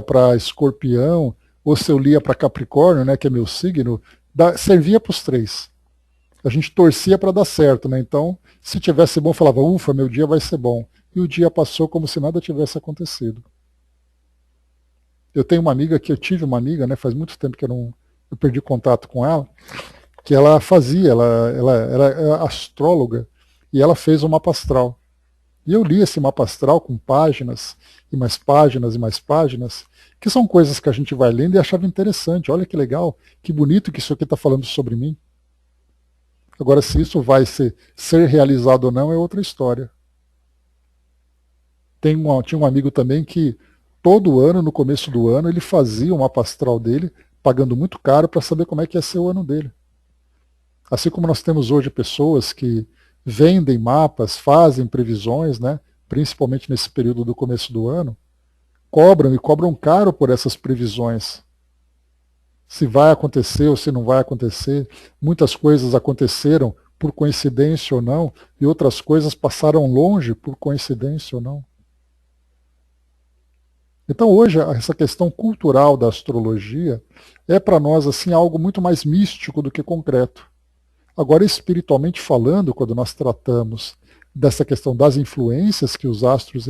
para escorpião, ou se eu lia para Capricórnio, né, que é meu signo, servia para os três. A gente torcia para dar certo, né? Então, se tivesse bom, falava, ufa, meu dia vai ser bom. E o dia passou como se nada tivesse acontecido. Eu tenho uma amiga que eu tive uma amiga, né? Faz muito tempo que eu perdi contato com ela, que ela fazia, ela era astróloga e ela fez um mapa astral. E eu li esse mapa astral com páginas e mais páginas e mais páginas, que são coisas que a gente vai lendo e achava interessante. Olha que legal, que bonito que isso aqui está falando sobre mim. Agora, se isso vai ser realizado ou não, é outra história. Tinha um amigo também que todo ano, no começo do ano, ele fazia um mapa astral dele, pagando muito caro para saber como é que ia ser o ano dele. Assim como nós temos hoje pessoas que vendem mapas, fazem previsões, né, principalmente nesse período do começo do ano, cobram caro por essas previsões. Se vai acontecer ou se não vai acontecer. Muitas coisas aconteceram por coincidência ou não, e outras coisas passaram longe por coincidência ou não. Então hoje essa questão cultural da astrologia é para nós assim algo muito mais místico do que concreto. Agora, espiritualmente falando, quando nós tratamos dessa questão das influências que os astros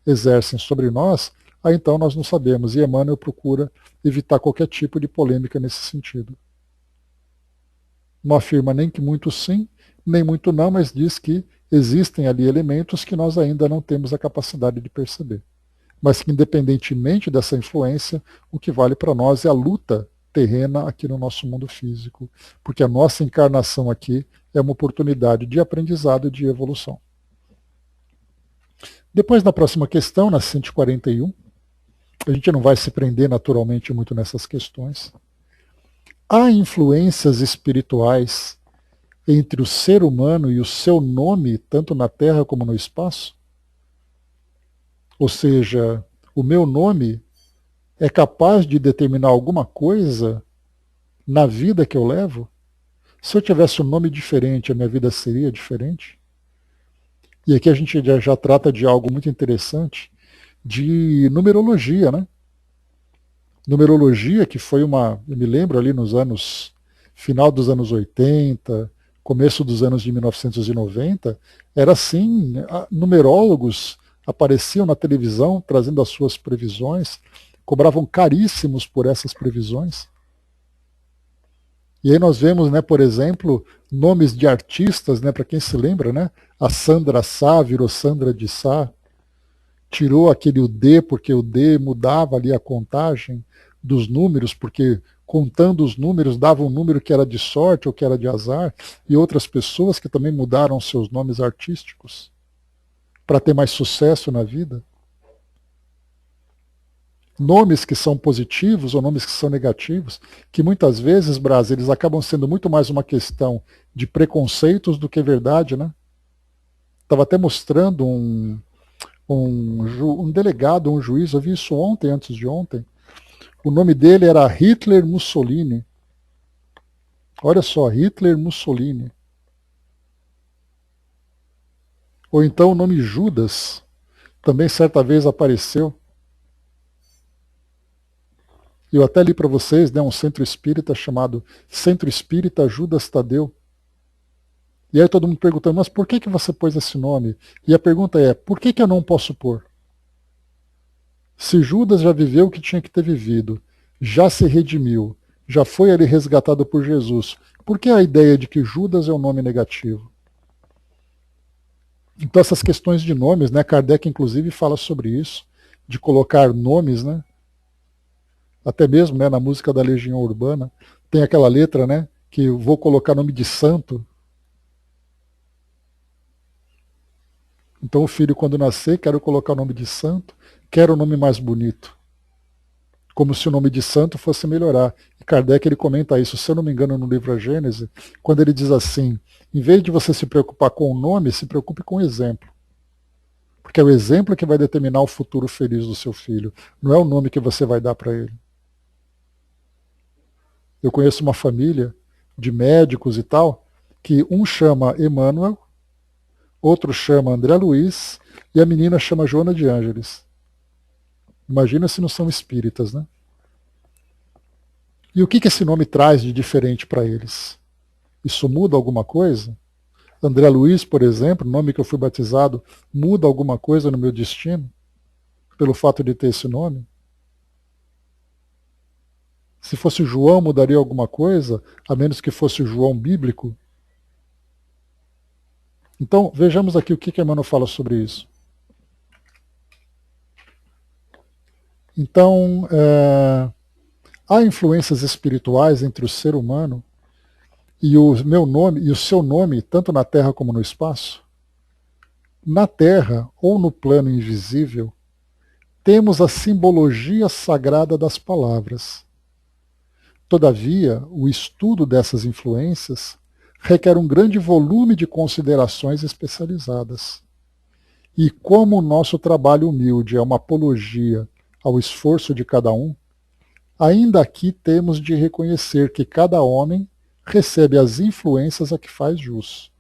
exercem sobre nós, aí então nós não sabemos. E Emmanuel procura evitar qualquer tipo de polêmica nesse sentido. Não afirma nem que muito sim, nem muito não, mas diz que existem ali elementos que nós ainda não temos a capacidade de perceber. Mas que, independentemente dessa influência, o que vale para nós é a luta terrena aqui no nosso mundo físico, porque a nossa encarnação aqui é uma oportunidade de aprendizado e de evolução. Depois, na próxima questão, na 141, a gente não vai se prender naturalmente muito nessas questões. Há influências espirituais entre o ser humano e o seu nome, tanto na Terra como no espaço? Ou seja, o meu nome é capaz de determinar alguma coisa na vida que eu levo? Se eu tivesse um nome diferente, a minha vida seria diferente? E aqui a gente já trata de algo muito interessante, de numerologia, né? Numerologia que foi eu me lembro ali final dos anos 80, começo dos anos de 1990, era assim, numerólogos apareciam na televisão trazendo as suas previsões, cobravam caríssimos por essas previsões. E aí nós vemos, né, por exemplo, nomes de artistas, né, para quem se lembra, né, a Sandra Sá virou Sandra de Sá, tirou aquele o D, porque o D mudava ali a contagem dos números, porque contando os números dava um número que era de sorte ou que era de azar, e outras pessoas que também mudaram seus nomes artísticos para ter mais sucesso na vida. Nomes que são positivos ou nomes que são negativos, que muitas vezes, Brás, eles acabam sendo muito mais uma questão de preconceitos do que verdade, né? Estava até mostrando um delegado, um juiz, eu vi isso ontem, antes de ontem. O nome dele era Hitler Mussolini. Olha só, Hitler Mussolini. Ou então o nome Judas, também certa vez apareceu. Eu até li para vocês, né, um centro espírita chamado Centro Espírita Judas Tadeu. E aí todo mundo perguntando, mas por que você pôs esse nome? E a pergunta é, por que eu não posso pôr? Se Judas já viveu o que tinha que ter vivido, já se redimiu, já foi ali resgatado por Jesus, Por que a ideia de que Judas é um nome negativo? Então essas questões de nomes, né, Kardec inclusive fala sobre isso, de colocar nomes, né, até mesmo, né, na música da Legião Urbana, tem aquela letra, né, que eu vou colocar nome de santo. Então o filho, quando nascer, quero colocar o nome de santo, quero o nome mais bonito. Como se o nome de santo fosse melhorar. E Kardec ele comenta isso, se eu não me engano, no livro A Gênese, quando ele diz assim, em vez de você se preocupar com o nome, se preocupe com o exemplo. Porque é o exemplo que vai determinar o futuro feliz do seu filho. Não é o nome que você vai dar para ele. Eu conheço uma família de médicos e tal, que um chama Emmanuel, outro chama André Luiz e a menina chama Joana de Ângeles. Imagina se não são espíritas, né? E o que esse nome traz de diferente para eles? Isso muda alguma coisa? André Luiz, por exemplo, o nome que eu fui batizado, muda alguma coisa no meu destino? Pelo fato de ter esse nome? Se fosse João, mudaria alguma coisa, a menos que fosse o João bíblico? Então, vejamos aqui o que Emmanuel fala sobre isso. Então, há influências espirituais entre o ser humano e o meu nome e o seu nome, tanto na Terra como no espaço? Na Terra ou no plano invisível, temos a simbologia sagrada das palavras. Todavia, o estudo dessas influências requer um grande volume de considerações especializadas. E como o nosso trabalho humilde é uma apologia ao esforço de cada um, ainda aqui temos de reconhecer que cada homem recebe as influências a que faz jus,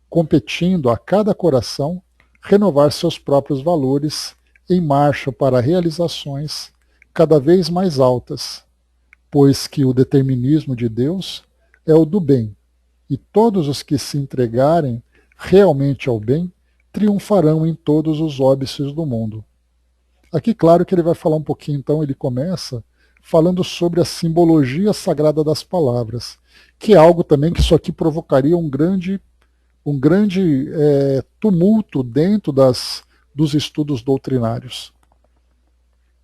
competindo a cada coração renovar seus próprios valores em marcha para realizações cada vez mais altas, pois que o determinismo de Deus é o do bem, e todos os que se entregarem realmente ao bem triunfarão em todos os óbices do mundo. Aqui, claro que ele vai falar um pouquinho, então, ele começa falando sobre a simbologia sagrada das palavras, que é algo também que isso aqui provocaria um grande tumulto dentro dos estudos doutrinários.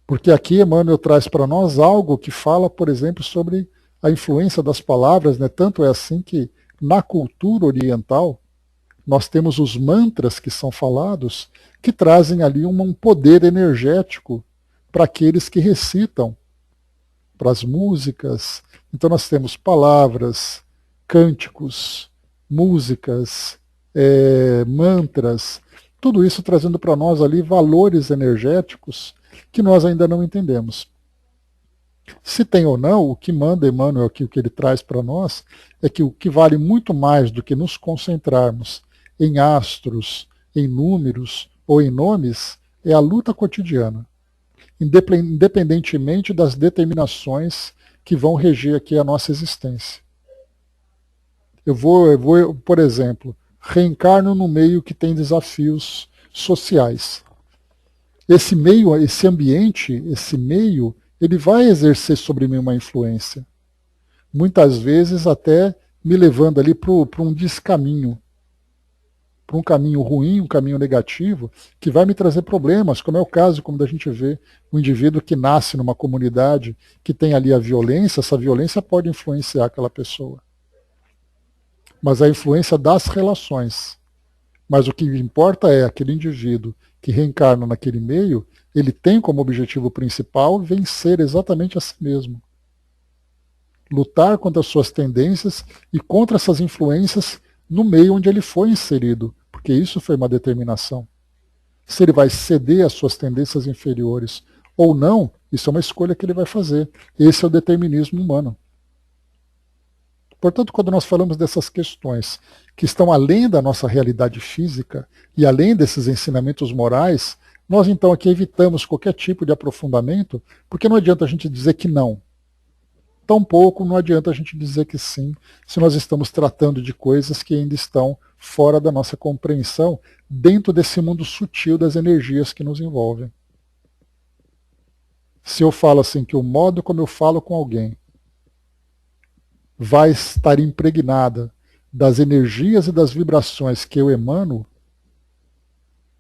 Porque aqui Emmanuel traz para nós algo que fala, por exemplo, sobre a influência das palavras, né? Tanto é assim que na cultura oriental nós temos os mantras que são falados, que trazem ali um poder energético para aqueles que recitam, para as músicas. Então nós temos palavras, cânticos, músicas, mantras, tudo isso trazendo para nós ali valores energéticos que nós ainda não entendemos. Se tem ou não, o que manda Emmanuel aqui, o que ele traz para nós, é que o que vale muito mais do que nos concentrarmos em astros, em números ou em nomes, é a luta cotidiana, independentemente das determinações que vão reger aqui a nossa existência. Eu vou, por exemplo, reencarno no meio que tem desafios sociais. Esse meio, esse ambiente, esse meio, ele vai exercer sobre mim uma influência. Muitas vezes até me levando ali para um descaminho, para um caminho ruim, um caminho negativo, que vai me trazer problemas, como é o caso, como a gente vê, um indivíduo que nasce numa comunidade que tem ali a violência, essa violência pode influenciar aquela pessoa. Mas a influência das relações. Mas o que importa é aquele indivíduo que reencarna naquele meio, ele tem como objetivo principal vencer exatamente a si mesmo. Lutar contra as suas tendências e contra essas influências no meio onde ele foi inserido, porque isso foi uma determinação. Se ele vai ceder às suas tendências inferiores ou não, isso é uma escolha que ele vai fazer. Esse é o determinismo humano. Portanto, quando nós falamos dessas questões que estão além da nossa realidade física e além desses ensinamentos morais, nós então aqui evitamos qualquer tipo de aprofundamento, porque não adianta a gente dizer que não. Tampouco não adianta a gente dizer que sim, se nós estamos tratando de coisas que ainda estão fora da nossa compreensão, dentro desse mundo sutil das energias que nos envolvem. Se eu falo assim, que o modo como eu falo com alguém vai estar impregnada das energias e das vibrações que eu emano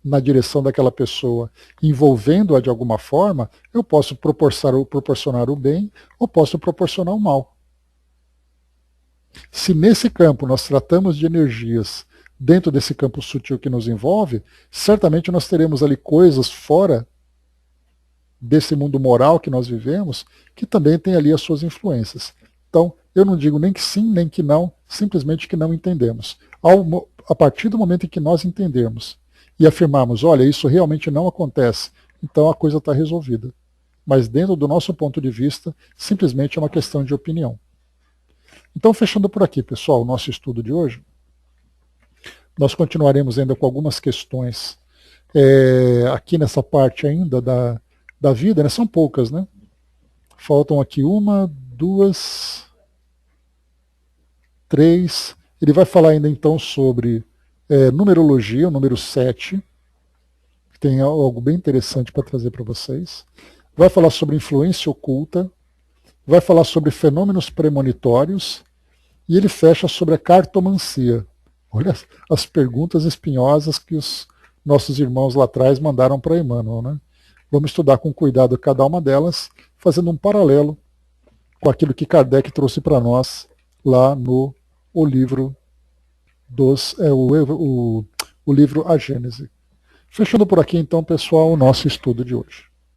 na direção daquela pessoa, envolvendo-a de alguma forma, eu posso proporcionar o bem ou posso proporcionar o mal. Se nesse campo nós tratamos de energias dentro desse campo sutil que nos envolve, certamente nós teremos ali coisas fora desse mundo moral que nós vivemos, que também tem ali as suas influências. Então, eu não digo nem que sim, nem que não, simplesmente que não entendemos. A partir do momento em que nós entendemos e afirmarmos, olha, isso realmente não acontece, então a coisa está resolvida. Mas dentro do nosso ponto de vista, simplesmente é uma questão de opinião. Então, fechando por aqui, pessoal, o nosso estudo de hoje, nós continuaremos ainda com algumas questões aqui nessa parte ainda da vida, né? São poucas, né? Faltam aqui 1, 2, 3. Ele vai falar ainda então sobre numerologia, o número 7, que tem algo bem interessante para trazer para vocês. Vai falar sobre influência oculta, vai falar sobre fenômenos premonitórios, e ele fecha sobre a cartomancia. Olha as perguntas espinhosas que os nossos irmãos lá atrás mandaram para Emmanuel, né? Vamos estudar com cuidado cada uma delas, fazendo um paralelo com aquilo que Kardec trouxe para nós lá no o livro o livro A Gênese. Fechando por aqui então, pessoal, o nosso estudo de hoje.